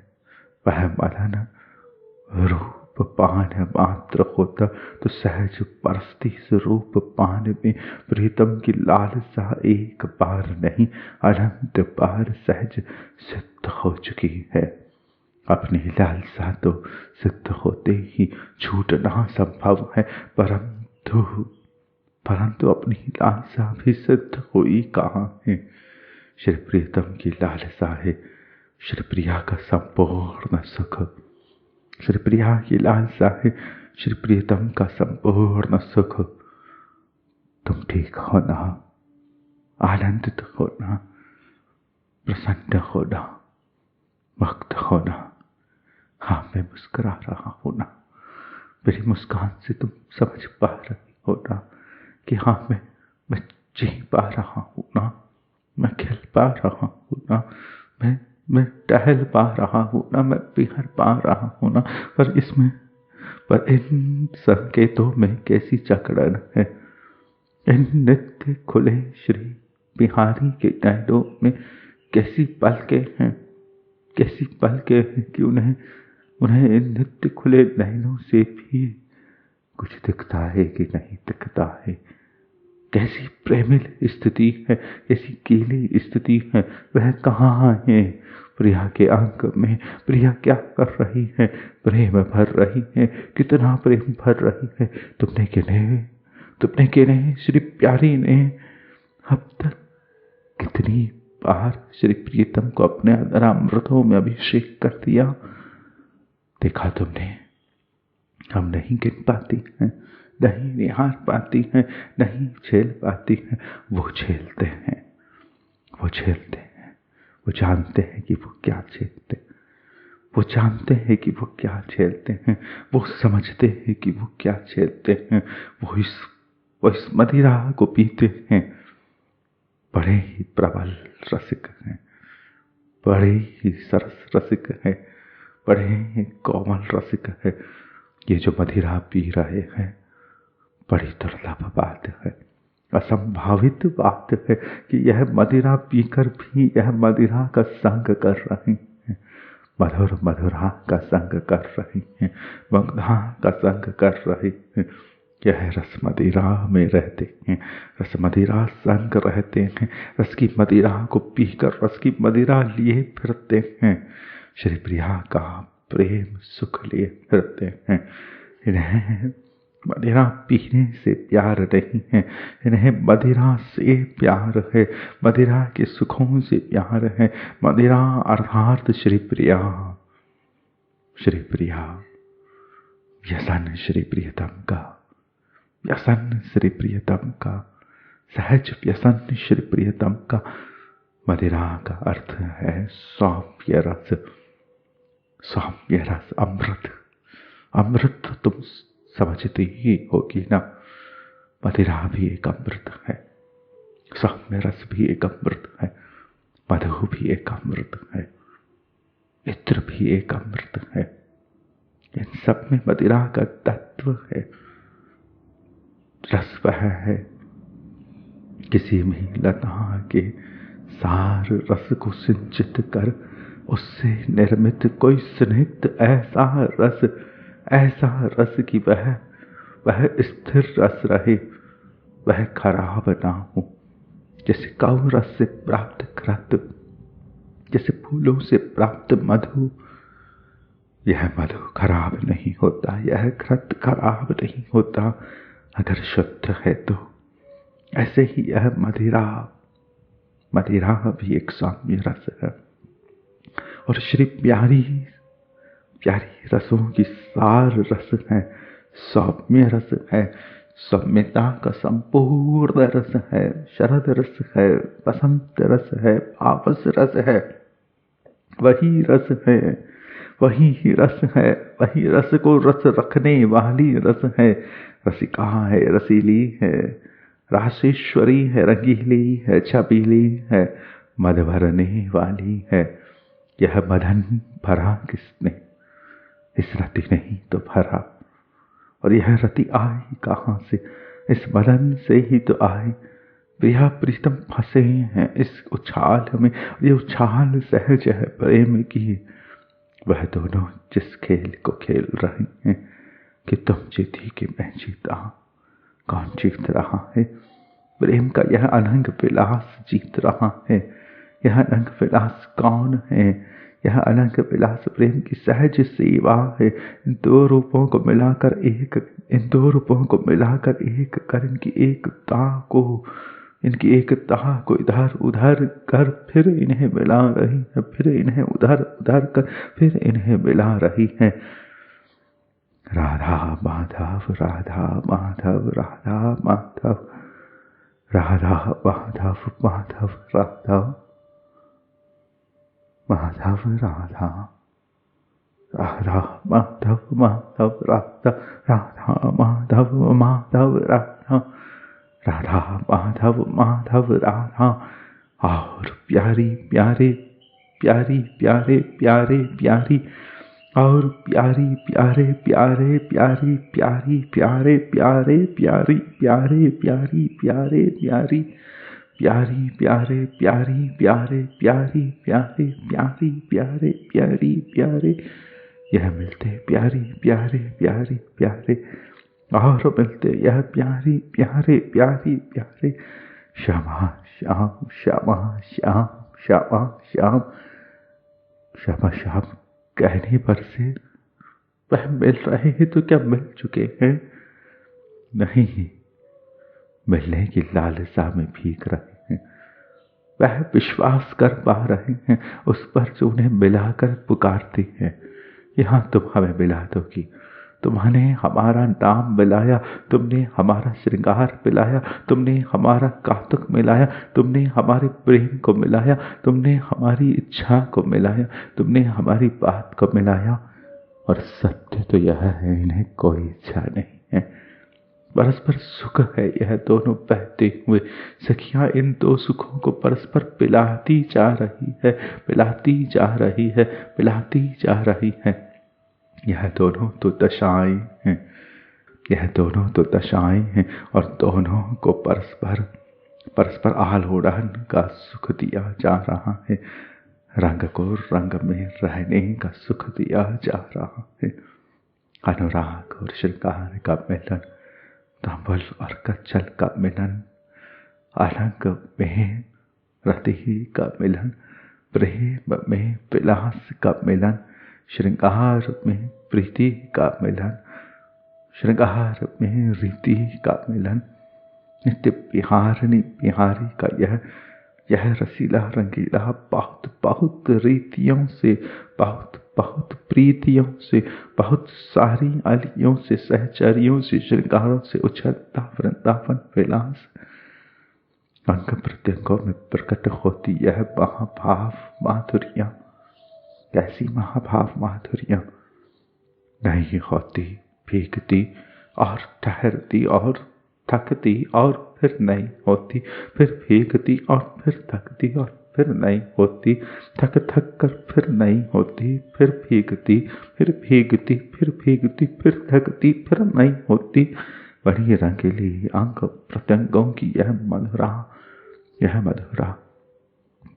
रूप पान मात्र होता तो सहज परस्ती स्वरूप पान में प्रीतम की लालसा एक बार नहीं अनंत बार सहज सिद्ध हो चुकी है। अपनी लालसा तो सिद्ध होते ही छूटना संभव है, परंतु अपनी लालसा भी सिद्ध हुई कहाँ है। श्री प्रियतम की लालसा है श्री प्रिया का संपूर्ण सुख, श्री प्रिया की लालसा है श्री प्रियतम का संपूर्ण सुख। तुम ठीक होना, आनंदित होना, प्रसन्न होना, मुक्त होना। हाँ, मैं मुस्कुरा रहा हूँ ना, मेरी मुस्कान से तुम समझ पा रही हो ना कि हाँ, मैं जी पा रहा हूँ ना, मैं खिल पा रहा हूँ ना, मैं टहल पा रहा हूँ ना, मैं बिहर पा रहा हूँ ना। पर इन संकेतों में कैसी जकड़न है, इन नित्य खुले श्री बिहारी के नैनों में कैसी पलकें हैं, कैसी पलकें हैं कि उन्हें इन नित्य खुले नैनों से भी कुछ दिखता है कि नहीं दिखता है। कैसी प्रेमिल स्थिति है, कैसी कीली स्थिति है। वह कहाँ है? प्रिया के अंक में प्रिया क्या कर रही है? प्रेम भर रही है, कितना प्रेम भर रही है। तुमने किन्हें श्री प्यारी ने अब तक कितनी बार श्री प्रीतम को अपने अमृतों में अभिषेक कर दिया। देखा तुमने? हम नहीं गिन पाती हैं, नहीं निहार पाती हैं, नहीं झेल पाती हैं। वो झेलते हैं, वो झेलते हैं। वो जानते हैं कि वो क्या झेलते हैं, वो जानते हैं कि वो क्या झेलते हैं, वो समझते हैं कि वो क्या झेलते हैं। वो इस मदिरा को पीते हैं। बड़े ही प्रबल रसिक हैं, बड़े ही सरस रसिक हैं, बड़े ही कोमल रसिक है। ये जो मदिरा पी रहे हैं, बड़ी दुर्लभ बात है, असंभावित बात है कि यह मदिरा पीकर भी यह मदिरा का संग कर रहे हैं, मधुर मधुरा का संग कर रही हैं, मुग्धा का संग कर रही हैं। यह रस मदिरा में रहते हैं, रस मदिरा संग रहते हैं, रस की मदिरा को पीकर रस की मदिरा लिए फिरते हैं, श्री प्रिया का प्रेम सुख लिए फिरते हैं। इन्हें मदिरा पीने से प्यार नहीं है, इन्हें मदिरा से प्यार है, मदिरा के सुखों से प्यार है। मदिरा अर्थात श्री प्रिया, श्री प्रिया, व्यसन श्री प्रियतम का, व्यसन श्री प्रियतम का, सहज व्यसन श्री प्रियतम का। मदिरा का अर्थ है सौम्य रस, सौम्य रस, अमृत। अमृत तुम समझती ही होगी ना। मदिरा भी एक अमृत है, सौम्य रस भी एक अमृत है, मधु भी एक अमृत है, इत्र भी एक अमृत है। इन सब में मदिरा का तत्व है, रस वह है। किसी भी लता के सार रस को सिंचित कर उससे निर्मित कोई स्निग्ध ऐसा रस कि वह स्थिर रस रहे, वह खराब ना हो। जैसे कौ रस से प्राप्त कृत, जैसे फूलों से प्राप्त मधु, यह मधु खराब नहीं होता, यह कृत खराब नहीं होता अगर शुद्ध है तो। ऐसे ही यह मदिरा भी एक सौम्य रस है। और श्री प्यारी रसों की सार रस है, सौम्य रस है, सौम्यता का संपूर्ण रस है, शरद रस है, बसंत रस है, आपस रस है। वही रस है, वही रस है, वही रस को रस रखने वाली रस है। रसिका है, रसीली है, रासेश्वरी है, रंगीली है, छबीली है, मद भरने वाली है। यह मदन भरा किसने? इस रति नहीं तो भरा। और यह रति आई कहाँ से? इस मदन से ही तो आई। प्रिया प्रीतम फंसे हैं इस उछाल में। ये उछाल सहज है प्रेम की। वह दोनों जिस खेल को खेल रहे हैं कि तुम जीती कि मैं जीता, कौन जीत रहा है? प्रेम का यह अनंग विलास जीत रहा है। यह अनंग विलास कौन है? यह अनंग विलास प्रेम की सहज सेवा है। इन दो रूपों को मिलाकर एक कर इनकी एकता को इधर उधर कर फिर इन्हें मिला रही है, फिर इन्हें उधर उधर कर फिर इन्हें मिला रही है। राधा माधव, राधा माधव, राधा माधव, राधा माधव, माधव राधा, माधव राधा, राधा माधव, माधव राधा, राधा माधव, माधव राधा, राधा माधव, माधव राधा। और प्यारी प्यारे प्यारी प्यारे प्यारे प्यारी, और प्यारी प्यारे प्यारे प्यारी प्यारी प्यारे प्यारे प्यारी प्यारे प्यारी प्यारे प्यारी प्यारी प्यारे प्यारी प्यारे प्यारी प्यारे प्यारी प्यारे प्यारी प्यारे। यह मिलते प्यारी प्यारे प्यारी प्यारे और मिलते यह प्यारी प्यारे प्यारी प्यारे श्यामा श्याम श्यामा श्याम श्यामा श्याम श्यामा श्याम कहने पर से वह मिल रहे हैं तो क्या मिल चुके हैं? नहीं, मिलने की लालसा में भीग रहे हैं। वह विश्वास कर पा रहे हैं उस पर जो उन्हें मिलाकर पुकारती है। यहाँ तुम हमें मिला दोगी, तुम्हारे हमारा नाम मिलाया, तुमने हमारा श्रृंगार मिलाया, तुमने हमारा कौतुक मिलाया, तुमने हमारे प्रेम को मिलाया, तुमने हमारी इच्छा को मिलाया, तुमने हमारी बात को मिलाया। और सत्य तो यह है, इन्हें कोई इच्छा नहीं है। परस्पर सुख है यह दोनों बहते हुए सखियां इन दो सुखों को परस्पर पिलाती जा रही है, पिलाती जा रही है, पिलाती जा रही है। यह दोनों तो दशाएं हैं, यह दोनों तो दशाएं हैं और दोनों को परस्पर परस्पर आलोड़न का सुख दिया जा रहा है। रंग को रंग में रहने का सुख दिया जा रहा है। अनुराग और श्रृंगार का मिलन, धंबल और कच्चल का मिलन, अलंग में रति का मिलन, प्रेम में विलास का मिलन, श्रृंगार में प्रीति का मिलन, श्रृंगार में रीति का मिलन, नित्य बिहारनी बिहारी का यह रसीला रंगीला बहुत बहुत रीतियों से, बहुत बहुत प्रीतियों से, बहुत सारी अलियों से, सहचरियों से, श्रृंगारों से उछलता वृंदावन विलास अंग प्रत्यंगों में प्रकट होती यह महाभाव माधुर्य। कैसी महाभाव माधुर्य! नहीं होती, भीगती और ठहरती और थकती और फिर नहीं होती, फिर भीगती और फिर थकती और फिर नहीं होती, थक थक कर फिर नहीं होती, फिर भीगती, फिर भीगती, फिर भीगती, फिर थकती, फिर नहीं होती। बड़ी रंगीली अंग प्रत्यंगों की यह मधुरा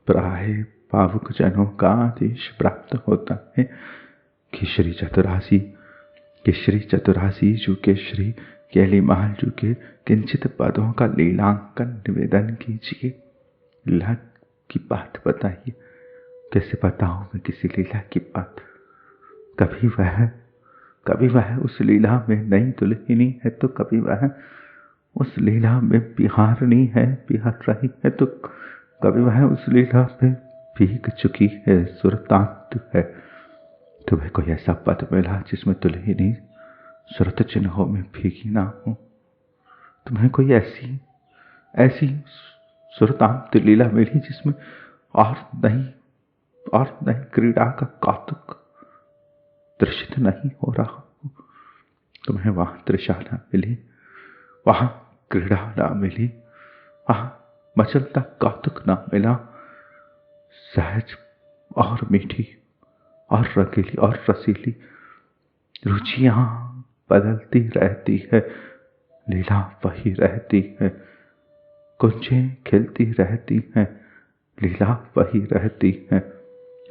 प्राय भावुक जनों का आदेश प्राप्त होता है कि श्री चतुरासी जी के श्री कैलीमाल जी के किंचित पदों का लीलांकन निवेदन कीजिए। लीला की बात बताइए। कैसे बताऊं मैं किसी लीला की बात? कभी वह उस लीला में नई दुल्हनी है तो कभी वह उस लीला में बिहारनी है, बिहार रही है, तो कभी वह उस लीला में भीग चुकी है, सुरतांत है। तुम्हें कोई ऐसा पद मिला जिसमें दुल्हनी सुरत चिन्हों में भीगी ना हो? तुम्हें कोई ऐसी सुरतांत लीला मिली जिसमें और नहीं क्रीड़ा का कौतुक दृश्य नहीं हो रहा हो? तुम्हें वहां तृषा ना मिली, वहां क्रीड़ा ना मिली, वहां मचलता कौतुक ना मिला। सहज और मीठी और रंगीली और रसीली रुचियां बदलती रहती है, लीला वही रहती है। कुंजें खिलती रहती हैं, लीला वही रहती है।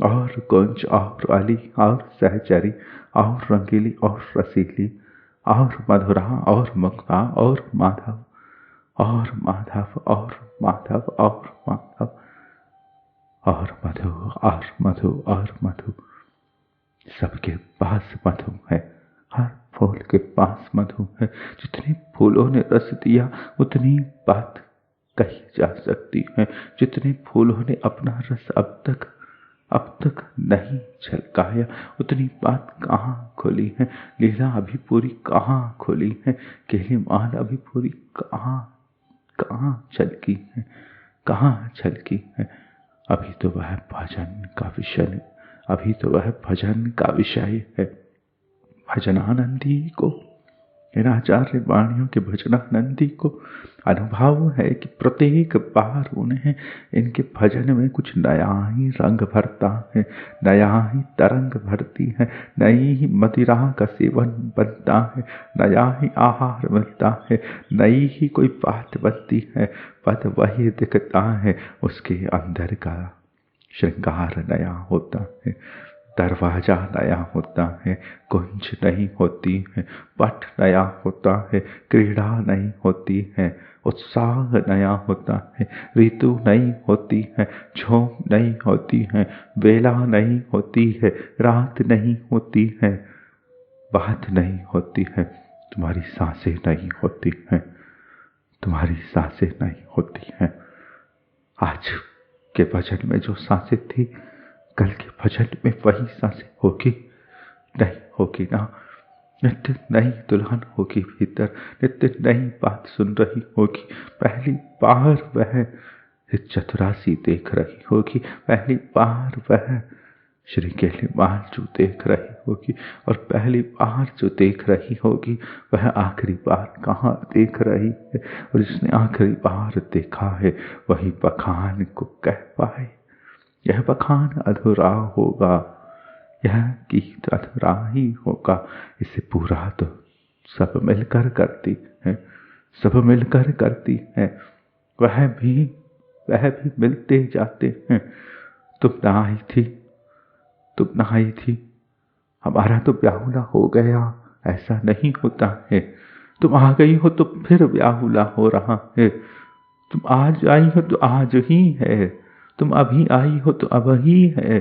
और कुंज और अली और सहचरी और रंगीली और रसीली और मधुरा और मुक्ता और माधव और माधव और माधव और माधव और मधु और मधु और मधु। सबके पास मधु है, हर फूल के पास मधु है। जितने फूलों ने रस दिया उतनी बात कही जा सकती है। जितने फूलों ने अपना रस अब तक नहीं छलकाया उतनी बात कहाँ खुली है। लीला अभी पूरी कहाँ खुली है। कैलीमाल अभी पूरी कहाँ छलकी है, कहाँ छलकी है। अभी तो वह भजन का विषय है। भजनानंदी को, इन आचार्य वाणियों के भजनानंदी को अनुभव है कि प्रत्येक बार उन्हें इनके भजन में कुछ नया ही रंग भरता है, नया ही तरंग भरती है, नई ही मदिरा का सेवन बनता है, नया ही आहार मिलता है, नई ही कोई बात बनती है। पद वही दिखता है, उसके अंदर का श्रृंगार नया होता है। दरवाजा नया होता है, कुंज नहीं होती है, पट नया होता है, क्रीड़ा नहीं होती है, उत्साह नया होता है, ऋतु नहीं होती है, झोम नहीं होती है, बेला नहीं होती है, रात नहीं होती है, बात नहीं होती है, तुम्हारी सांसें नहीं होती हैं, तुम्हारी सांसें नहीं होती हैं। आज के भजन में जो सांसें थी, कल के भजन में वही सांसें होगी? नहीं होगी ना। नित्य नई दुल्हन होगी भीतर, नित्य नई बात सुन रही होगी। पहली बार वह चतुरासी देख रही होगी, पहली बार वह श्री केलीमाल जो देख रही होगी, और पहली बार जो देख रही होगी वह आखिरी बार कहाँ देख रही है, और जिसने आखिरी बार देखा है वही बखान को कह पाए। यह बखान अधूरा होगा, यह गीत अधूरा ही होगा। इसे पूरा तो सब मिलकर करती है, सब मिलकर करती है। वह भी मिलते जाते हैं। तुम ना आई थी, तुम ना आई थी, हमारा तो ब्याहुला हो गया। ऐसा नहीं होता है। तुम आ गई हो तो फिर ब्याहुला हो रहा है। तुम आज आई हो तो आज ही है, तुम अभी आई हो तो अब ही है।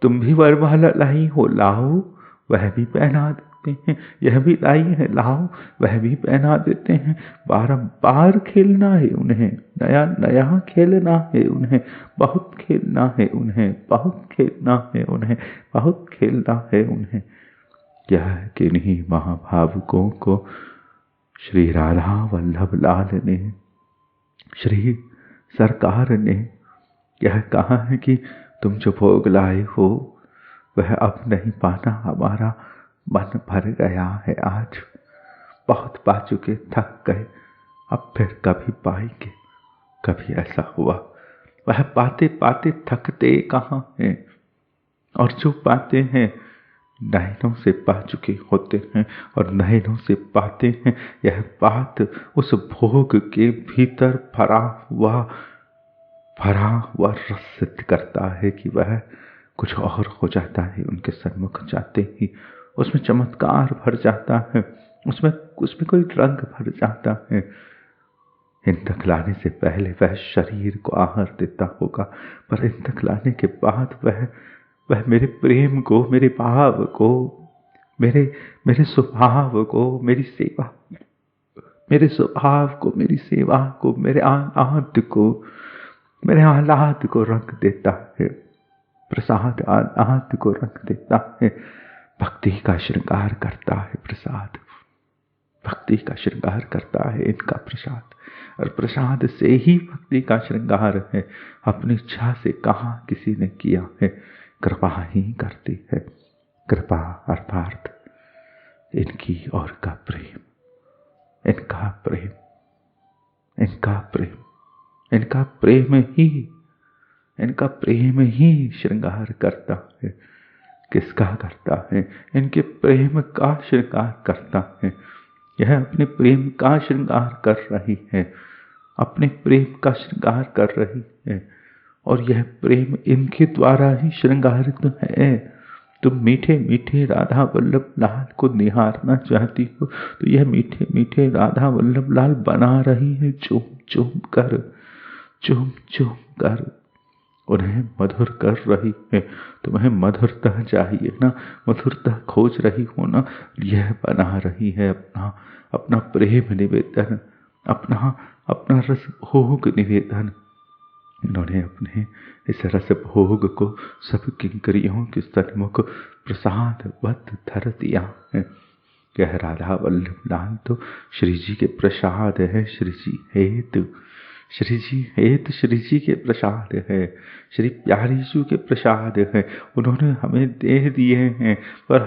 तुम भी वरमाला लाई हो, लाओ, वह भी पहना देते हैं। यह भी लाई है, लाओ, वह भी पहना देते हैं। बारंबार खेलना है उन्हें, नया नया खेलना है उन्हें, बहुत खेलना है उन्हें, बहुत खेलना है उन्हें, बहुत खेलना है उन्हें। यह किन्हीं महाभावुकों को श्री राधा वल्लभ लाल ने, श्री सरकार ने यह कहा है कि तुम जो भोग लाए हो वह अब नहीं पाना। हमारा मन भर गया है आज, बहुत पा चुके, थक गए, अब फिर कभी पाएंगे। कभी ऐसा हुआ, वह पाते पाते थकते कहाँ हैं, और जो पाते हैं नयनों से पा चुके होते हैं, और नयनों से पाते हैं। यह बात उस भोग के भीतर भरा हुआ रस सिद्ध करता है कि वह कुछ और हो जाता है उनके सन्मुख जाते ही। उसमें चमत्कार भर जाता है, उसमें कोई रंग भर जाता है। इन तक लाने से पहले वह शरीर को आहार देता होगा, पर इन तक लाने के बाद वह मेरे प्रेम को, मेरे भाव को, मेरे स्वभाव को, मेरी सेवा, मेरे स्वभाव को, मेरी सेवा को, मेरे आनंद को, मेरे आह्लाद को रंग देता है। प्रसाद आह्लाद को रंग देता है। भक्ति का श्रृंगार करता है प्रसाद, भक्ति का श्रृंगार करता है इनका प्रसाद, और प्रसाद से ही भक्ति का श्रृंगार है। अपनी इच्छा से कहाँ किसी ने किया है, कृपा ही करती है। कृपा अर्थात इनकी और का प्रेम, इनका प्रेम, इनका प्रेम, इनका प्रेम ही, इनका प्रेम ही श्रृंगार करता है। किसका करता है? इनके प्रेम का श्रृंगार करता है। यह अपने प्रेम का श्रृंगार कर रही है, अपने प्रेम का श्रृंगार कर रही है, और यह प्रेम इनके द्वारा ही श्रृंगारित है। तुम मीठे मीठे राधा वल्लभ लाल को निहारना चाहती हो तो यह मीठे मीठे राधा वल्लभ लाल बना रही है, चूम चूम कर, चूम चूम कर उन्हें मधुर कर रही है। तुम्हें मधुरता चाहिए ना, मधुरता खोज रही हो ना, यह बना रही है अपना प्रेम निवेदन, अपना रस भोग निवेदन। इन्होंने अपने इस रस भोग को सब किंकरियों के सन्मुख प्रसाद वत धर दिया है। यह राधा वल्लभ लाल तो श्री जी के प्रसाद है, श्री जी हेतु, श्री जी हेतु श्री जी के प्रसाद है, श्री प्यारी जी के प्रसाद है। उन्होंने हमें दे दिए हैं, पर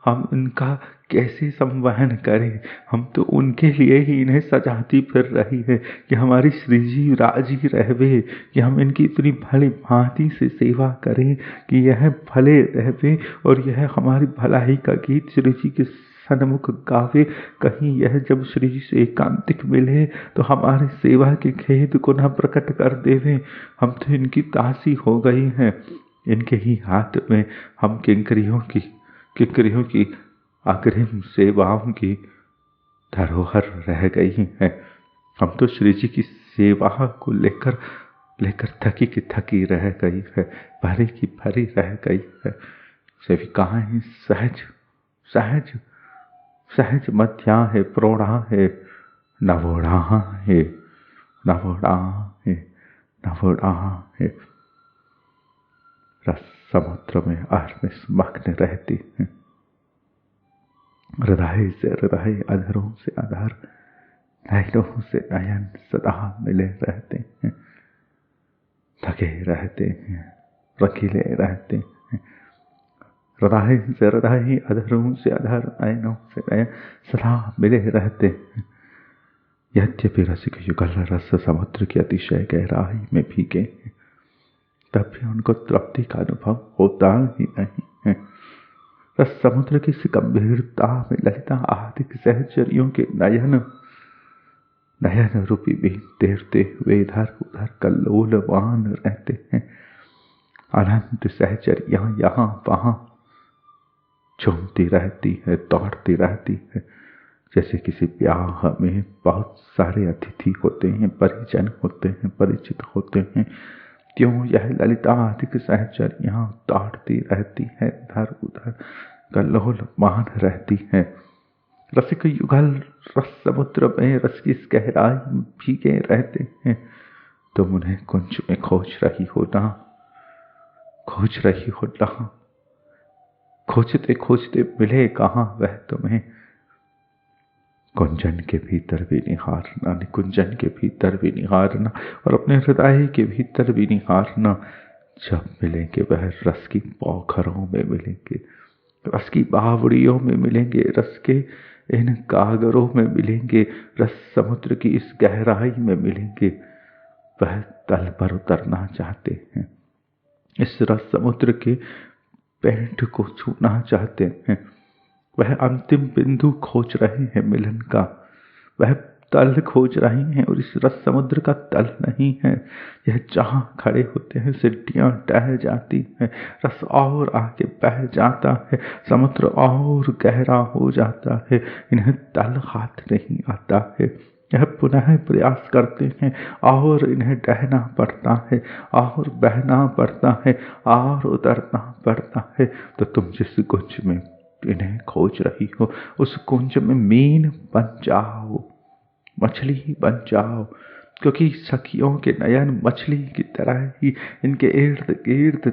हम इनका कैसे संवहन करें? हम तो उनके लिए ही इन्हें सजाती फिर रही है कि हमारी श्री जी राजी रहवे, कि हम इनकी इतनी भली भांति से सेवा करें कि यह भले रहवे, और यह हमारी भलाई का गीत श्री जी के सन्मुख गावे। कहीं यह जब श्री जी से एकांतिक मिले तो हमारे सेवा के खेद को न प्रकट कर देवे। हम तो इनकी दासी हो गई हैं, इनके ही हाथ में हम किंकरियों की अग्रिम सेवाओं की धरोहर रह गई है। हम तो श्री जी की सेवा को लेकर थकी की थकी रह गई है, भरी की भरी रह गई है। सेविकाएं सहज सहज सहज मध्या है, प्रोढ़ा है, नवोढ़ा है, नवोढ़ा है, नवोढ़ा है। रस समुद्र में अहर्निश मग्न रहती है। हृदय से हृदय, अधरों से अधर, नयनों से नयन सदा मिले रहते हैं, थके रहते हैं, रखीले रहते हैं। हृदय से हृदय, अधरों से अधर, नयनों से नयन सदा मिले रहते हैं। यद्यपि रसिक युगल रस समुद्र की अतिशय गहराई में भीगे हैं, तब भी उनको तृप्ति का अनुभव होता ही नहीं है। रस समुद्र की इस गंभीरता में ललिता आदि सहचरियों के नयन रूपी भी तैरते हुए इधर उधर कल्लोलवान रहते हैं। अनंत सहचरियां यहाँ वहां झूमती रहती है, दौड़ती रहती है। जैसे किसी ब्याह में बहुत सारे अतिथि होते हैं, परिजन होते हैं, परिचित होते हैं, क्यों यह ललिता आदि सहचरियां दौड़ती रहती है, इधर उधर कल्लोलवान रहती है। रसिक युगल रस समुद्र में रस की इस गहराई में भीगे रहते हैं। तुम उन्हें कुंज में खोज रही हो ना, खोजते खोजते मिले कहाँ वह तुम्हें। कुंजन के भीतर भी निहारना, निकुंजन के भीतर भी निहारना, और अपने हृदय के भीतर भी निहारना। जब मिलेंगे वह रस की पौखरों में मिलेंगे, रस की बावड़ियों में मिलेंगे, रस के इन गागरों में मिलेंगे, रस समुद्र की इस गहराई में मिलेंगे। वह तल पर उतरना चाहते हैं, इस रस समुद्र के पेंट को छूना चाहते हैं। वह अंतिम बिंदु खोज रहे हैं मिलन का, वह तल खोज रहे हैं, और इस रस समुद्र का तल नहीं है। यह जहां खड़े होते हैं सीढ़ियां टह जाती हैं, रस और आगे बह जाता है, समुद्र और गहरा हो जाता है। इन्हें तल हाथ नहीं आता है। यह पुनः प्रयास करते हैं और इन्हें डहना पड़ता है, और बहना पड़ता है, और उतरना पड़ता है। तो तुम जिस कुंज में इन्हें खोज रही हो, उस कुंज में मीन बन जाओ, मछली बन जाओ, क्योंकि सखियों के नयन मछली की तरह ही इनके इर्द गिर्द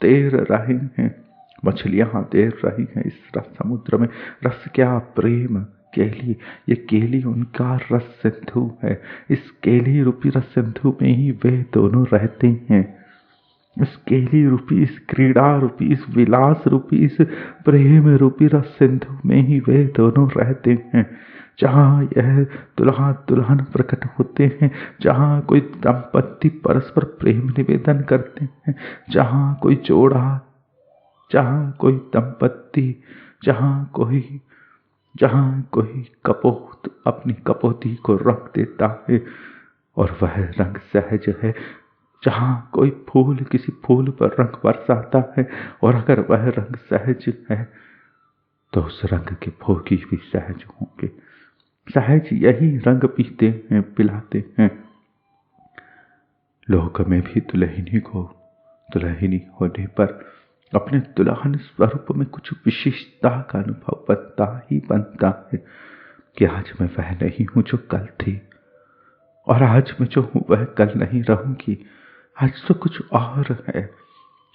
तैर रहे हैं। मछलियां तैर रही हैं इस रस समुद्र में। रस क्या, प्रेम केली, ये केली उनका रस सिंधु है। इस केली रूपी रस सिंधु में ही वे दोनों रहते हैं। इस केली रूपी, इस क्रीड़ा रूपी, इस विलास रूपी, इस प्रेम रूपी रस सिंधु में ही वे दोनों रहते हैं। जहाँ यह दुल्हा दुल्हन प्रकट होते हैं, जहाँ कोई दंपत्ति परस्पर प्रेम निवेदन करते हैं, जहाँ कोई जोड़ा, जहाँ कोई दंपत्ति, जहाँ कोई कपोत अपनी कपोती को रंग देता है, और वह रंग सहज है। जहाँ कोई फूल किसी फूल पर रंग बरसाता है, और अगर वह रंग सहज है तो उस रंग के भोगी भी सहज होंगे। सहज यही रंग पीते हैं, पिलाते हैं। लोक में भी दुल्हनी होने पर अपने दुल्हन स्वरूप में कुछ विशेषता का अनुभव बनता ही बनता है कि आज मैं वह नहीं हूं जो कल थी, और आज मैं जो हूं वह कल नहीं रहूंगी। आज तो कुछ और है,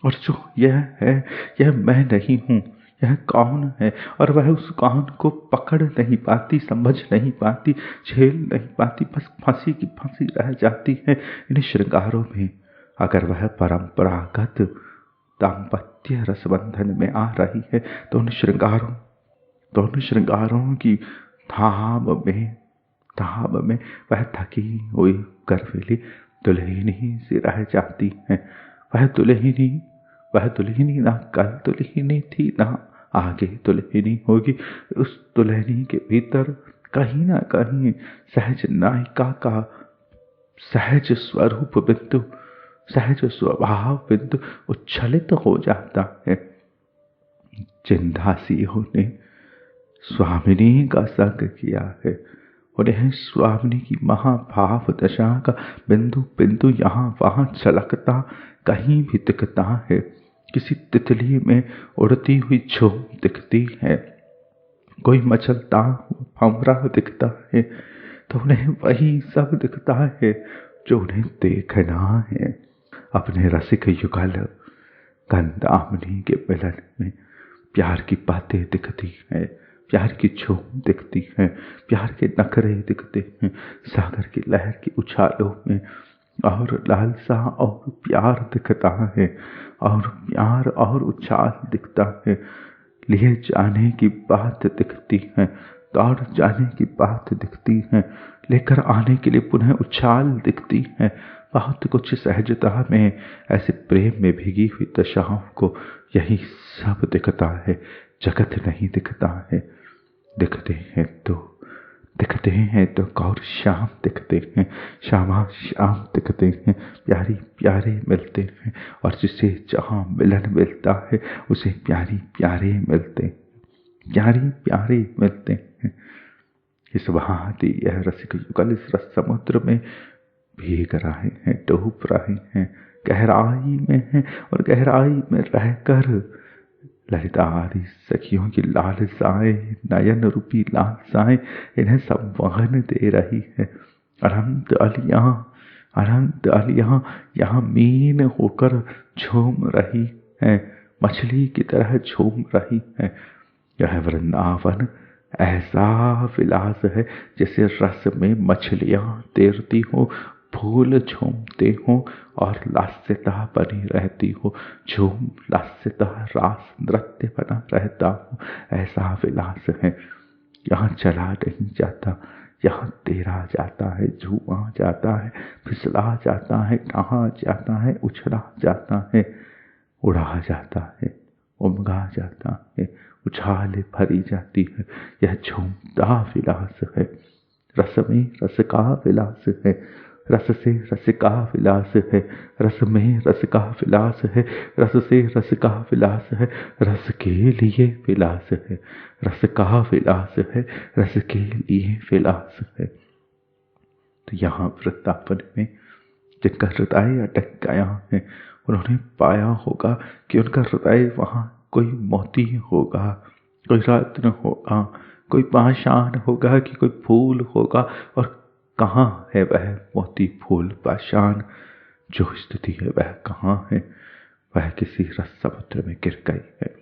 और जो यह है यह मैं नहीं हूं। यह कौन है, और वह उस कौन को पकड़ नहीं पाती, समझ नहीं पाती, झेल नहीं पाती, बस फंसी की फंसी रह जाती है इन श्रृंगारों में। अगर वह परंपरागत दाम्पत्य रसबंधन में आ रही है तो उन श्रृंगारों की धाम में वह थकी हुई गर्विली दुल्हनी सी रह जाती है। वह दुल्हनी ना कल दुल्हनी थी, ना आगे दुल्हनी होगी। उस दुल्हनी के भीतर कहीं ना कहीं सहज नायिका का सहज स्वरूप बिंदु, सहज स्वभाव बिंदु उच्छलित हो जाता है। जिन दासियों ने स्वामिनी का संग किया है, उन्हें स्वामिनी की महाभाव दशा का बिंदु बिंदु यहाँ वहाँ छलकता कहीं भी दिखता है। किसी तितली में उड़ती हुई झूम दिखती है, कोई मचलता हुआ भंवरा दिखता है, तो उन्हें वही सब दिखता है जो उन्हें देखना है। अपने रसिक युगल गंधामनी के मिलन में प्यार की बातें दिखती हैं, प्यार की झूम दिखती हैं, प्यार के नखरे दिखते हैं, सागर की लहर की उछालों में और लालसा और प्यार दिखता है, और प्यार और उछाल दिखता है। लिए जाने की बात दिखती है, दौड़ जाने की बात दिखती है, लेकर आने के लिए पुनः उछाल दिखती है। बहुत कुछ सहजता में ऐसे प्रेम में भीगी हुई दशाओं को यही सब दिखता है, जगत नहीं दिखता है। दिखते हैं तो गौर शाम दिखते हैं, श्यामा श्याम दिखते हैं, प्यारी प्यारे मिलते हैं, और जिसे जहाँ मिलन मिलता है उसे प्यारी प्यारे मिलते हैं, प्यारी प्यारे मिलते हैं। इस भांति यह रसिक युगल इस रस समुद्र में भीग रहे हैं, डूब रहे हैं, गहराई में हैं, और गहराई में रहकर ललिता आदि सखियों की लालसाएं, नयन रूपी लालसाएं इन्हें संवहन दे रही है। अनंत अलियां यहाँ मीन होकर झूम रही है, मछली की तरह झूम रही है। यह वृंदावन ऐसा विलास है जैसे रस में मछलियां तैरती हो, फूल झूमते हो और लास्यता बनी रहती हो, झूम लास्यता रास नृत्य बना रहता हो, ऐसा विलास है। यहाँ चला नहीं जाता, यहाँ तैरा जाता है, झूमा जाता है, फिसला जाता है, कहाँ जाता है, उछला जाता है, उड़ा जाता है, उमगा जाता है, उछाले भरी जाती है। यह झूमता विलास है, रस में रस का विलास है, रस से रस का विलास है, रस में रस का विलास है, रस से रस का विलास है, रस के लिए विलास है, रस का विलास है, रस के लिए विलास है। तो यहाँ वृंदावन में जिनका हृदय अटक गया है, उन्होंने पाया होगा कि उनका हृदय वहाँ कोई मोती होगा, कोई रत्न होगा, कोई पाषाण होगा, कि कोई फूल होगा, और कहाँ है वह मोती फूल पाषाण? जो स्थिति है वह कहाँ है? वह किसी रस समुद्र में गिर गई है।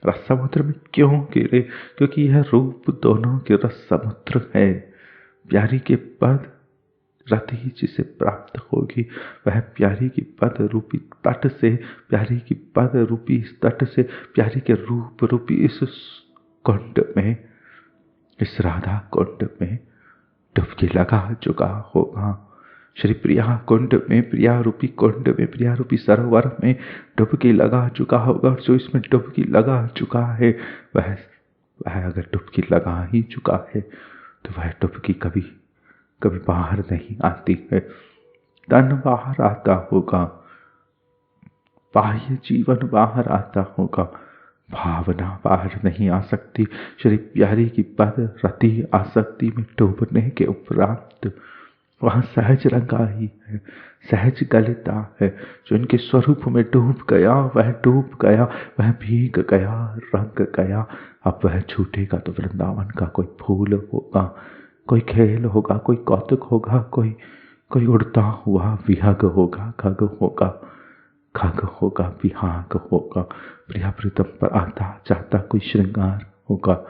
रस समुद्र में क्यों गिरे? क्योंकि यह रूप दोनों के रस समुद्र है। प्यारी के पद रति जिसे प्राप्त होगी, वह प्यारी की पद रूपी तट से, प्यारी की पद रूपी इस तट से, प्यारी के रूप रूपी इस कुंड में, इस राधा कुंड में डुबकी लगा चुका होगा। श्री प्रिया कुंड में, प्रिया रूपी कुंड में, प्रिया रूपी सरोवर में डुबकी लगा चुका होगा। और जो इसमें डुबकी लगा चुका है वह अगर डुबकी लगा ही चुका है तो वह डुबकी कभी कभी बाहर नहीं आती है। तन बाहर आता होगा, बाह्य जीवन बाहर आता होगा, भावना बाहर नहीं आ सकती। श्री प्यारी की पद रति आसक्ति में डूबने के उपरांत वहाँ सहज रंगा ही है, सहज गलिता है। जो इनके स्वरूप में डूब गया वह डूब गया, वह भीग गया, रंग गया। अब वह छूटेगा तो वृंदावन का कोई फूल होगा, कोई खेल होगा, कोई कौतुक होगा, कोई उड़ता हुआ विहग होगा, खग होगा, खग होगा, विहाग होगा, प्रिया प्रीतम पर आता जाता कोई श्रृंगार होगा।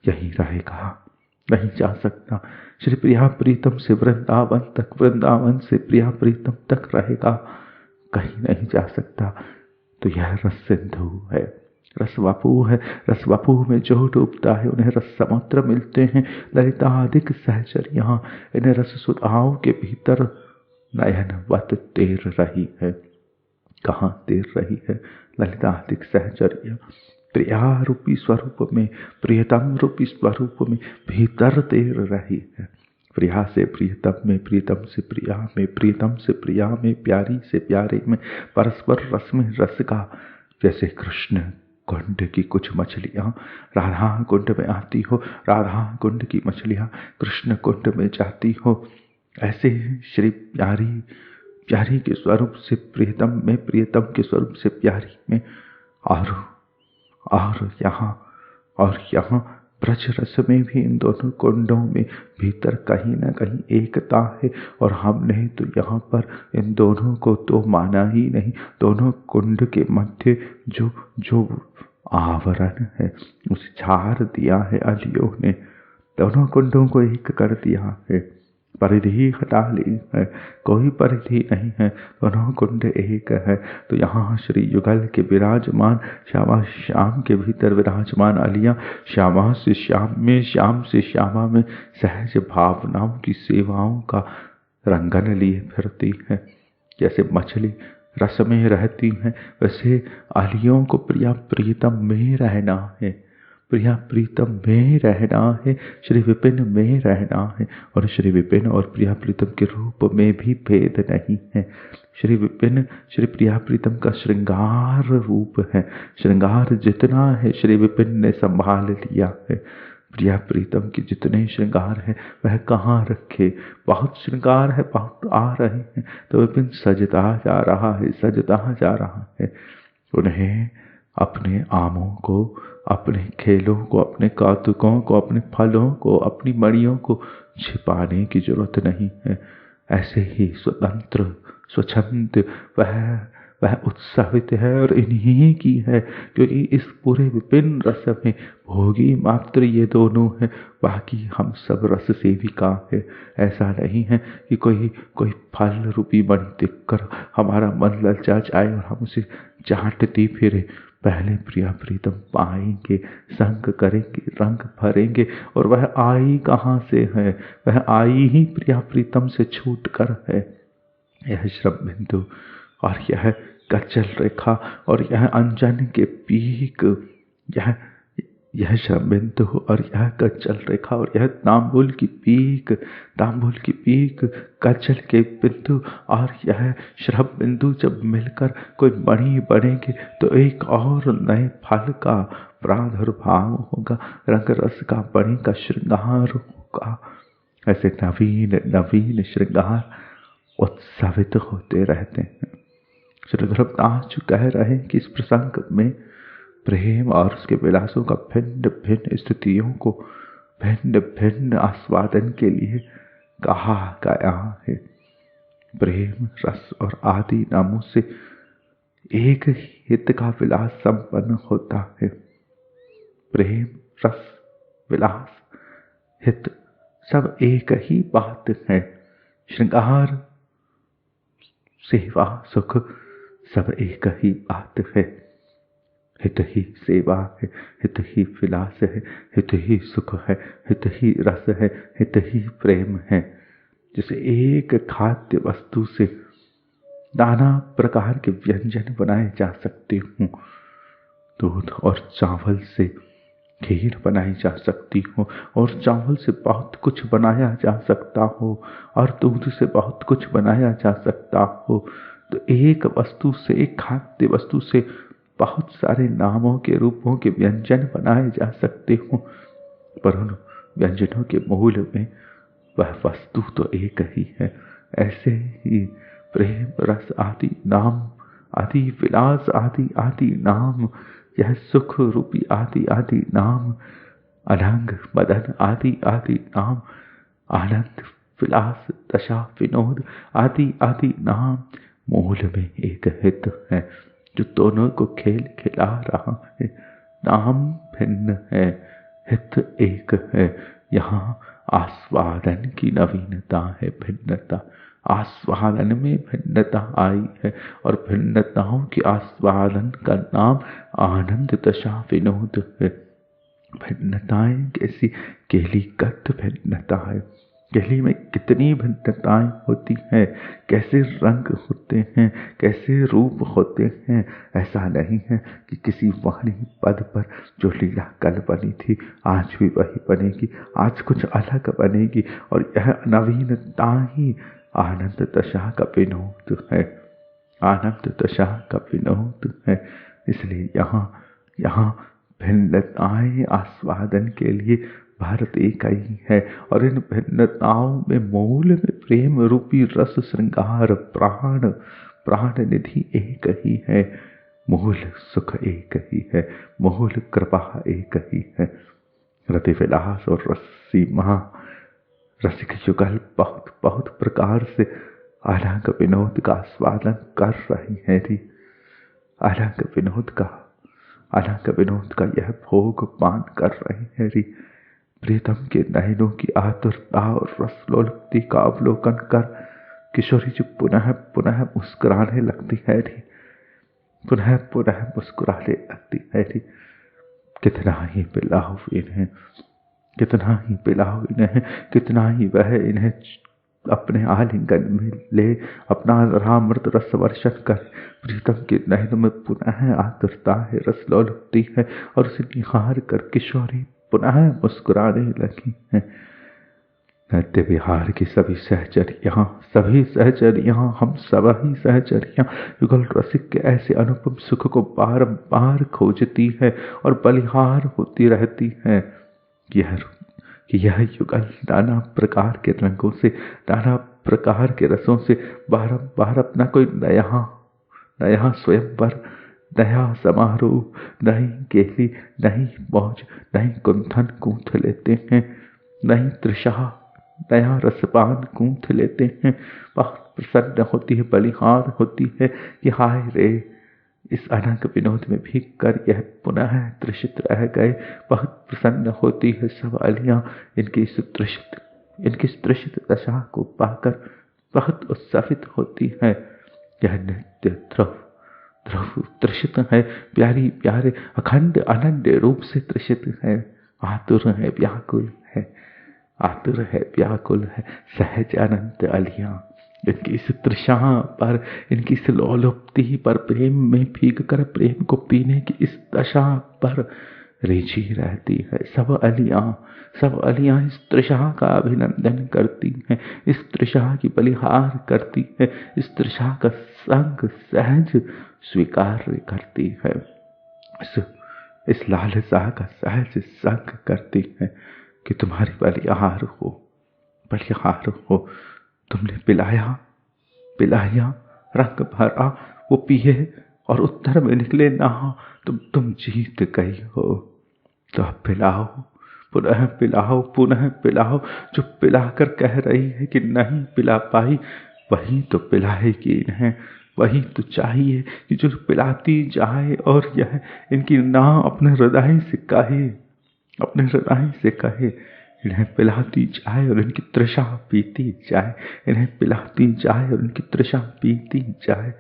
यही रहेगा, नहीं जा सकता। श्री प्रिया प्रीतम से वृंदावन तक, वृंदावन से प्रिया प्रीतम तक रहेगा, कहीं नहीं जा सकता। तो यह रस सिंधु है, रस वपू है। रस वपू में जो डूबता है उन्हें रस समुद्र मिलते हैं। ललिताधिक सहचर्या इन्हें रस सुधाओं के भीतर नयनवत तैर रही है। कहाँ तैर रही है? ललिताधिक सहचर्या प्रिया रूपी स्वरूप में, प्रियतम रूपी स्वरूप में भीतर तैर रही है। प्रिया से प्रियतम में, प्रियतम से प्रिया में, प्रियतम से प्रिया में, प्यारी से प्यारे में, परस्पर रस में रस का। जैसे कृष्ण कुंड की कुछ मछलियाँ राधा कुंड में आती हो, राधा कुंड की मछलियाँ कृष्ण कुंड में जाती हो, ऐसे श्री प्यारी प्यारी के स्वरूप से प्रियतम में, प्रियतम के स्वरूप से प्यारी में, और यहाँ ब्रज रस में भी इन दोनों कुंडों में भीतर कहीं ना कहीं एकता है। और हमने तो यहाँ पर इन दोनों को तो माना ही नहीं। दोनों कुंड के मध्य जो जो आवरण है उसे झाड़ दिया है अलियों ने, दोनों कुंडों को एक कर दिया है, परिधि हटा ली है, कोई परिधि नहीं है, दोनों कुंड एक है। तो यहाँ श्री युगल के विराजमान श्यामा श्याम के भीतर विराजमान अलियाँ श्यामा से श्याम में, श्याम से श्यामा में सहज भावनाओं की सेवाओं का रंगन लिए फिरती है। जैसे मछली रस में रहती हैं, वैसे अलियों को प्रिया प्रीतम में रहना है, प्रिया प्रीतम में रहना है, श्री विपिन में रहना है। और श्री विपिन और प्रिया प्रीतम के रूप में भी भेद नहीं है। श्री विपिन श्री प्रिया प्रीतम का श्रृंगार रूप है, श्रृंगार जितना है श्री विपिन ने संभाल लिया है। प्रिया प्रीतम के जितने श्रृंगार है वह कहाँ रखे, बहुत श्रृंगार है, बहुत आ रहे हैं, तो विपिन सजता जा रहा है, सजता जा रहा है। उन्हें अपने आमों को, अपने खेलों को, अपने कौतुकों को, अपने फलों को, अपनी मणियों को छिपाने की जरूरत नहीं है। ऐसे ही स्वतंत्र स्वच्छंद वह उत्साहित है और इन्हीं की है, क्योंकि इस पूरे विपिन रस में भोगी मात्र ये दोनों हैं, बाकी हम सब रस सेविका है। ऐसा नहीं है कि कोई फल रूपी मणि देखकर हमारा मन ललचा जाए और हम उसे चाटती फिरे। पहले प्रिया प्रीतम पाएंगे, संग करेंगे, रंग भरेंगे, और वह आई कहाँ से है, वह आई ही प्रिया प्रीतम से छूट कर है। यह श्रम बिंदु और यह कच्चल रेखा और यह अंजन के पीक, यह श्रम बिंदु और यह कच्चल रेखा और यह तांबुल की पीक, कच्चल के बिंदु और यह श्रम बिंदु जब मिलकर कोई मणि बनेंगे तो एक और नए फल का प्रादुर्भाव होगा, रंग रस का मणि का श्रृंगार होगा। ऐसे नवीन नवीन श्रृंगार उत्सवित होते रहते हैं। श्री ध्रुवदास कह रहे हैं कि इस प्रसंग में प्रेम और उसके विलासों का भिन्न भिन्न स्थितियों को भिन्न भिन्न आस्वादन के लिए कहा गया है। प्रेम रस और आदि नामों से एक ही हित का विलास संपन्न होता है। प्रेम रस विलास हित सब एक ही बात है। श्रृंगार सेवा सुख सब एक ही बात है। हित ही सेवा है, हित ही विलास है, हित ही सुख है, हित ही रस है, हित ही प्रेम है। जैसे एक खाद्य वस्तु से नाना प्रकार के व्यंजन बनाए जा सकते हों, दूध और चावल से खीर बनाई जा सकती हो, और चावल से बहुत कुछ बनाया जा सकता हो, और दूध से बहुत कुछ बनाया जा सकता हो। तो एक वस्तु से, एक खाद्य वस्तु से बहुत सारे नामों के रूपों के व्यंजन बनाए जा सकते हो, पर उन व्यंजनों के मूल में वह वस्तु तो एक ही है। ऐसे ही प्रेम रस आदि नाम, आदि विलास आदि आदि नाम, यह सुख रूपी आदि आदि नाम, अनंग मदन आदि आदि नाम, आनंद विलास दशा विनोद आदि आदि नाम, मूल में एक हित है जो दोनों को खेल खिला रहा है। नाम भिन्न है, हित एक है। यहाँ आस्वादन की नवीनता है, भिन्नता, आस्वादन में भिन्नता आई है, और भिन्नताओं के आस्वादन का नाम आनंद दशा विनोद है। भिन्नताएं कैसी केलीगत भिन्नता है, गली में कितनी भिन्नताएं होती हैं, कैसे रंग होते हैं, कैसे रूप होते हैं। ऐसा नहीं है कि किसी वाणी पद पर जो लीला कल बनी थी आज भी वही बनेगी, आज कुछ अलग बनेगी। और यह नवीनता ही आनंद दशा का विनोद है, आनंद दशा का विनोद है। इसलिए यहाँ भिन्नताएं आस्वादन के लिए भारत एक ही है, और इन भिन्नताओं में मूल में प्रेम रूपी रस श्रृंगार प्राण निधि एक ही है। मूल सुख एक ही है, मूल कृपा एक ही है। रति विलास और रसिक युगल बहुत बहुत प्रकार से अलग विनोद का आस्वादन कर रही है री। अलग विनोद का यह भोग पान कर रही है री। प्रीतम के नयनों की आतुरता और रसलोलुप्ति का अवलोकन कर किशोरी जी पुनः पुनः मुस्कुराने लगती है री, पुनः पुनः मुस्कुराने लगती है री। कितना ही पिलाओ इन्हें, कितना ही पिलाओ इन्हें, कितना ही वह इन्हें अपने आलिंगन में ले, अपना रामृत रस वर्षण कर। प्रीतम के नयनों में पुनः आतुरता है, रसलोलुप्ति है, और उसे निहार कर किशोरी पुनः मुस्कुराने लगी है। नृत्य विहार की सभी सहचरियाँ, हम सब ही सहचरियाँ युगल रसिक के ऐसे अनुपम सुख को बारंबार खोजती है और बलिहार होती रहती है कि यह युगल नाना प्रकार के रंगों से, नाना प्रकार के रसों से बारंबार अपना कोई नया स्वयंवर, नया समारोह, नई गेली, नई मौज, नई कुंठन गूंथ लेते हैं, नई तृषा, नया रसपान गूंथ लेते हैं। बहुत प्रसन्न होती है, बलिहार होती है कि हाय रे, इस अनंग विनोद में भीग कर यह पुनः तृषित रह गए। बहुत प्रसन्न होती है सब अलियां इनकी इस तृषित दशा को पाकर बहुत उत्साहित होती है। यह नृत्य ध्रुव तृषित है, प्यारे अखंड अनंत रूप से तृषित है, आतुर है, व्याकुल है। सहज अनंत अलियां इनकी इस तृषा पर, इनकी इस लोलुप्ति पर, प्रेम में भीग कर प्रेम को पीने की इस दशा पर रिझी रहती है। सब अलियां इस तृषा का अभिनंदन करती हैं, इस तृषा की बलिहार करती है, इस तृषा का संग सहज स्वीकार करती है, इस लालसा का सहज संग करती है कि तुम्हारी बलिहार हो। तुमने पिलाया, रंग भरा, वो पिए और उत्तर में निकले ना, तुम जीत गई हो। तो अब पिलाओ, पुनः पिलाओ। जो पिलाकर कह रही है कि नहीं पिला पाई, वही तो पिलाएगी इन्हें। वही तो चाहिए कि जो पिलाती जाए और यह इनकी ना अपने हृदय से कहे, इन्हें पिलाती जाए और इनकी तृषा पीती जाए, इन्हें पिलाती जाए और इनकी तृषा पीती जाए,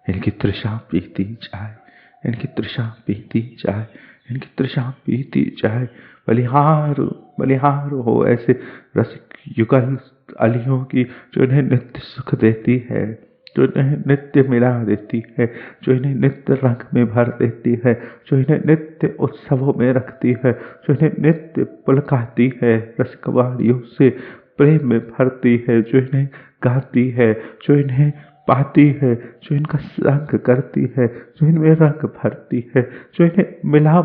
इनकी तृषा पीती जाए, इनकी तृषा पीती जाए, इनकी तृषा पीती जाए। बलिहार हो ऐसे रसिक युगल अलियों की, जो इन्हें नित्य सुख देती है, जो इन्हें नित्य मिला देती है, जो इन्हें नित्य रंग में भर देती है, जो इन्हें नित्य उत्सवों में रखती है, जो इन्हें नित्य पुलकाती है, रसकवाड़ियों से प्रेम में भरती है, जो इन्हें गाती है, जो इन्हें पाती है, जो इनका संग करती है, जो इनमें रंग भरती है, जो इन्हें मिला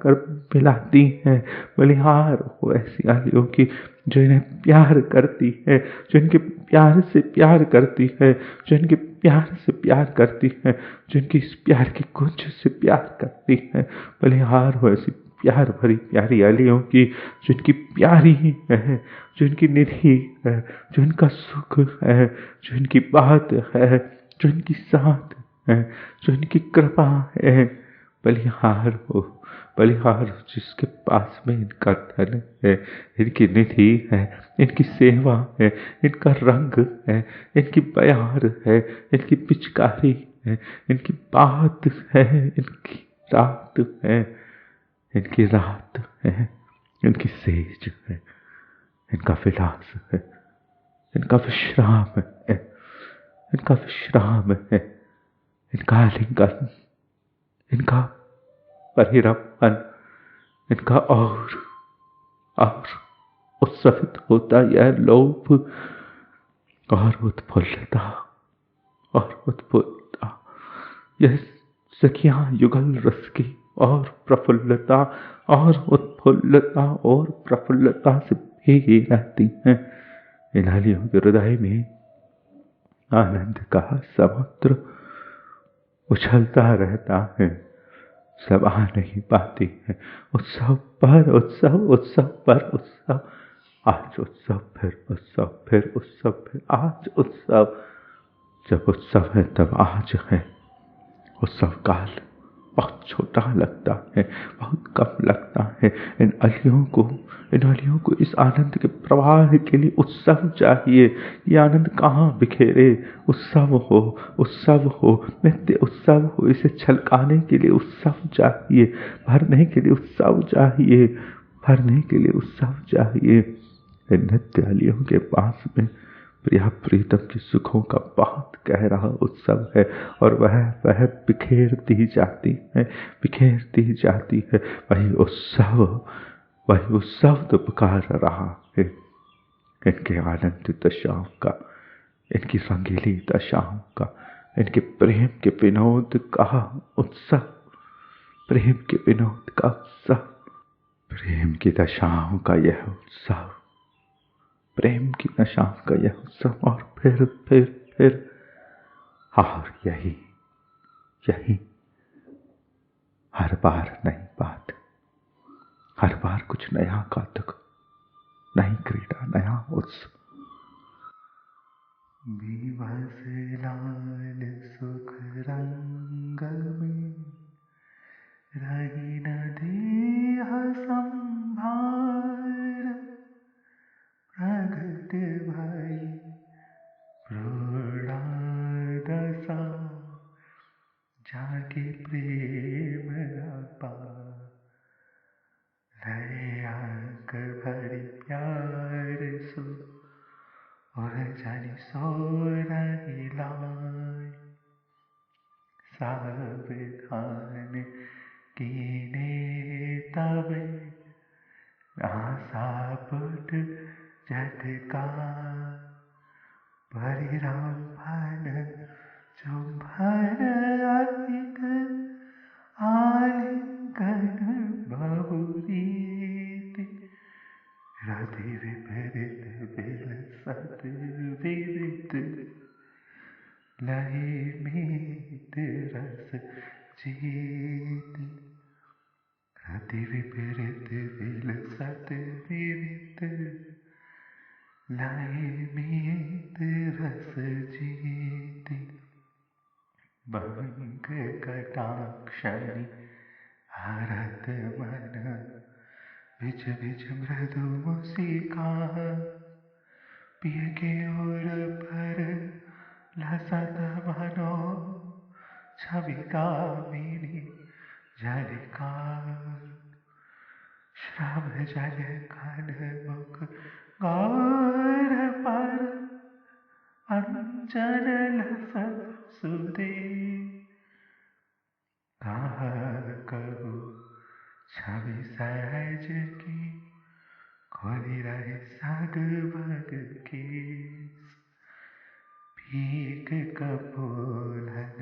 कर मिलाती है। बलिहार हो ऐसी आलियों की, जो इन्हें प्यार करती है, जो इनके प्यार से प्यार करती है, जो इनके प्यार से प्यार करती है, जो इनकी इस प्यार की गूंज से प्यार करती है। बलिहार हो ऐसी प्यार भरी प्यारी आलियों की, जो इनकी प्यारी है, जो इनकी निधि है, जो इनका सुख है, जो इनकी बात है, जो इनकी साथ है, जो इनकी कृपा है। बलिहार जिसके पास में इनका धन है, इनकी निधि है, इनकी सेवा है, इनका रंग है, इनकी प्यार है, इनकी पिचकारी है, इनकी बात है, इनकी रात है, इनकी सेज है, इनका विलास है, इनका विश्राम है, इनका विश्राम है, इनका आलिंगन, इनका परिरंभन, इनका और उत्सवित होता यह लोभ और उत्फुल्लता और उत्फुल्लता, यह सखियां युगल रस की और प्रफुल्लता और उत्फुल्लता और प्रफुल्लता से भीगी रहती हैं। इन हलियों के हृदय में आनंद का समुद्र उछलता रहता है, सब आ नहीं पाती है। उत्सव पर उत्सव, उत्सव पर उत्सव, आज उत्सव फिर उत्सव, फिर उत्सव, फिर आज उत्सव। जब उत्सव है तब आज है। उत्सव काल बहुत छोटा लगता है, बहुत कम लगता है। इन अलियों को इस आनंद के प्रवाह के लिए उत्सव चाहिए। ये आनंद कहाँ बिखेरे? उत्सव हो, उत्सव हो, नित्य उत्सव हो। इसे छलकाने के लिए उत्सव चाहिए, भरने के लिए उत्सव चाहिए, भरने के लिए उत्सव चाहिए। इन नित्य अलियों के पास में प्रिया प्रीतम के सुखों का बहुत गहरा उत्सव है, और वह बिखेरती जाती है, बिखेरती जाती है। वही उत्सव तो पुकार रहा है इनके आनंद दशाओं का, इनकी रंगीली दशाओं का, इनके प्रेम के विनोद का उत्सव, प्रेम के विनोद का उत्सव, प्रेम की दशाओं का यह उत्सव, प्रेम की दशाओं का यह उत्सव। और फिर और यही हर बार नई बात, हर बार कुछ नया कौतुक, नई क्रीड़ा, नया उत्सव। दिवस लाल सुख रंग में रही न देह संभार, प्रगट भई दशा, जाके प्रेम अपार, लय आंख भरी प्यार सो, और जानी सो रही लाय, सावधान कीने तबे नासापुट झटका, परिरंभन चुंबन अधिक आलिंगन बहुरीत, रति विपरीत विलसत विविध, लय मीत रस जीत, रति विपरीत विलसत विविध, लय मीत रस जीत, भंग कटाक्षणी हरत मन, बिच बिच मृदु मुसिका, पिय के ओर पर लसत मनो, छविका मेरी जलिका, श्रम जल कन मुख गौर पर, अंजन लसत सुदे, कहूँ छवि सहज की, खोली रहे सग बग केस, पीक कपोलन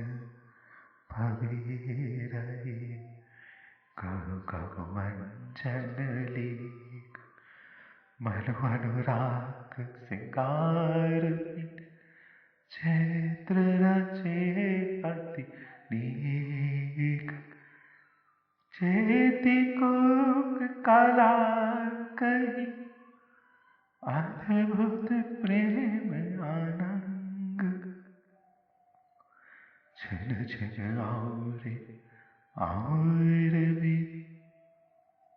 भवी रही, कहूँ मंचन लीक, मनु अनुराग सिंगार, क्षेत्र रचे अति नीक, चेति कोक कला कही, अद्भुत प्रेम आनंग, छिन छिन और भी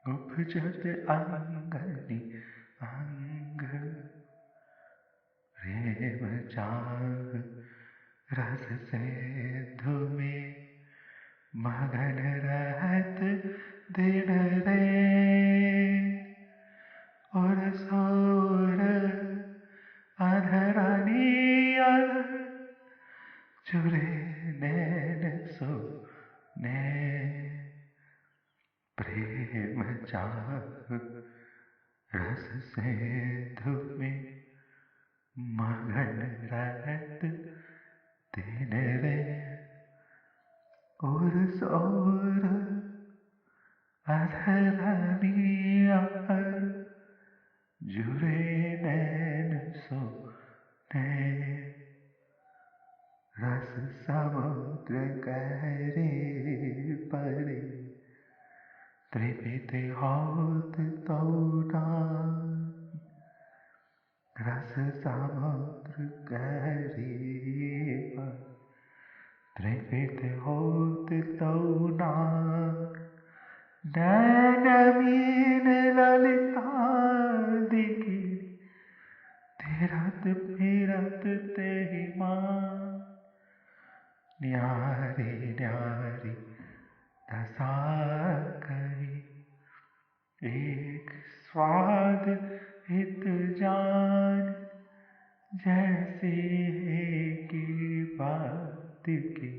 उपजत अंगनि अंग, प्रेम चाह रस सिंधु में, मगन रहत दिन रे, और सो जुरे नैन सोने प्रेम चाह रस सिंधु में मगन रहत दिन रे और सोर अधरनिया जुरे नैन सोने रस समुद्र गहरे परे त्रिपित होत तोड़ा रस समुद्र गहरे पर त्रिपित होत तोड़ा नैन मीन ललिता दिखी धीरत फिरत तेहि मान न्यारी न्यारी दशा कही एक स्वाद हित जान जैसे की बात की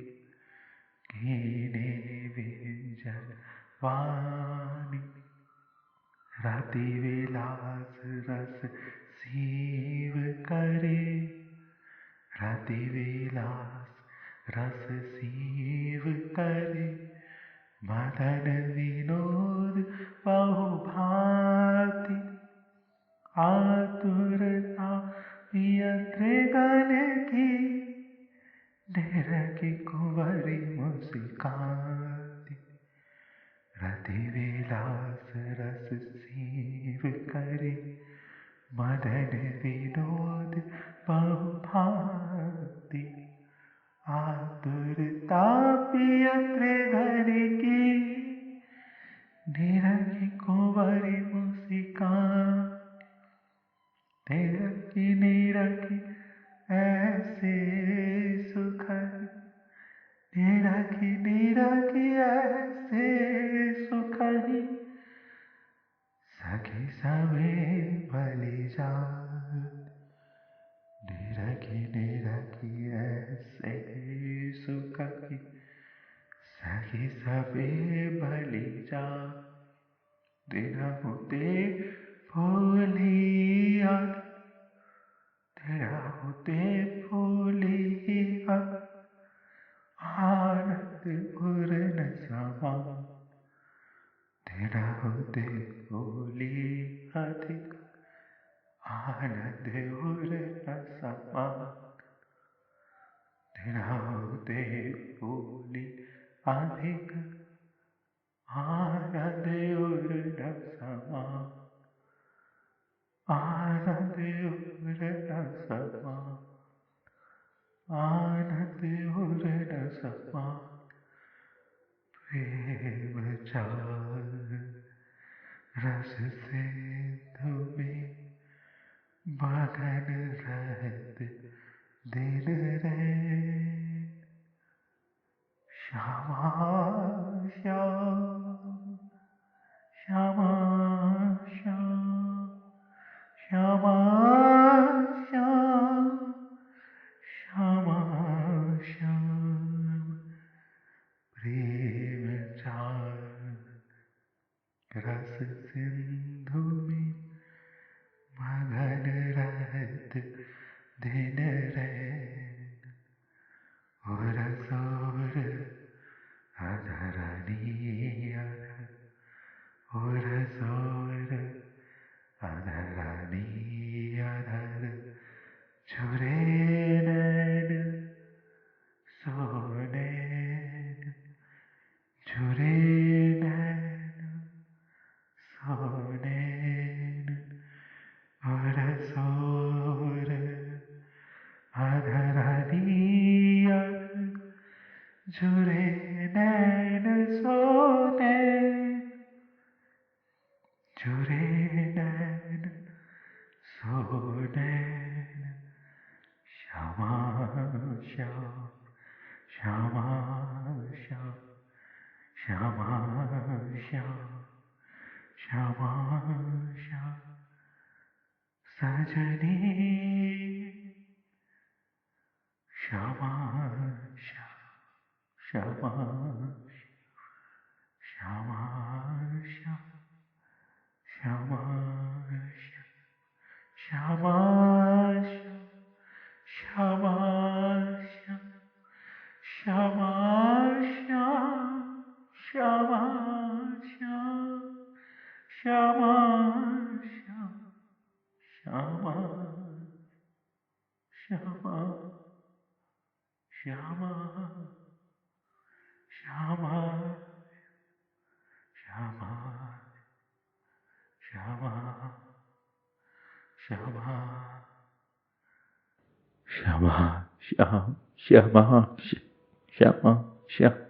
कीने व्यंजन वाणी रति विलास रस सीव करे रति विलास रस सीव करे मदन विनोद बहुभांति आतुरता यत्रिगण की निरखी कुंवरी मुस्काती रति विलास रस सीव करे मदन विनोद बहुभांति आतुरता प्रियत्रिगण की निरखी कुंवरी मुस्काती निरखी ऐसे सुखद निरखी ऐसे सुखही सखी सवे भली जात निरखी ऐसे सुखही सखी सवे भली जात दिन होते फूलियत तेरा होते फूलियत आनंद उर्न समा तेरा होते फूली अधिक आनंद उर्न समा तेरा होते फूली अधिक आनंद उर्न समा आनंद उर्न समा आनंद उर्न समा प्रेम चार रस सिंधु में मगन रहत दिन रैन श्यामा श्याम श्यामा श्याम श्यामा श्याम श्यामा श्याम प्रेम चार रस सिंधु में मगन रहत दिन रैन और सोर अधरनी अधर और सोर अधरनी अधर झुरे नैन सोनैन झुरे नैन सोनैन और सोर अधरनी अधर झुरे नैन सोनैन झुरे नैन सोनैन श्यामा श्याम श्यामा श्याम श्यामा श्याम श्यामा श्याम सजनी श्यामा श्यामा श्यामा श्यामा श्यामा श्यामा श्यामा श्यामा श्यामा श्यामा श्यामा श्यामा श्यामा श्यामा श्यामा श्यामा श्यामा श्याम श्यामा श्यामा श्याम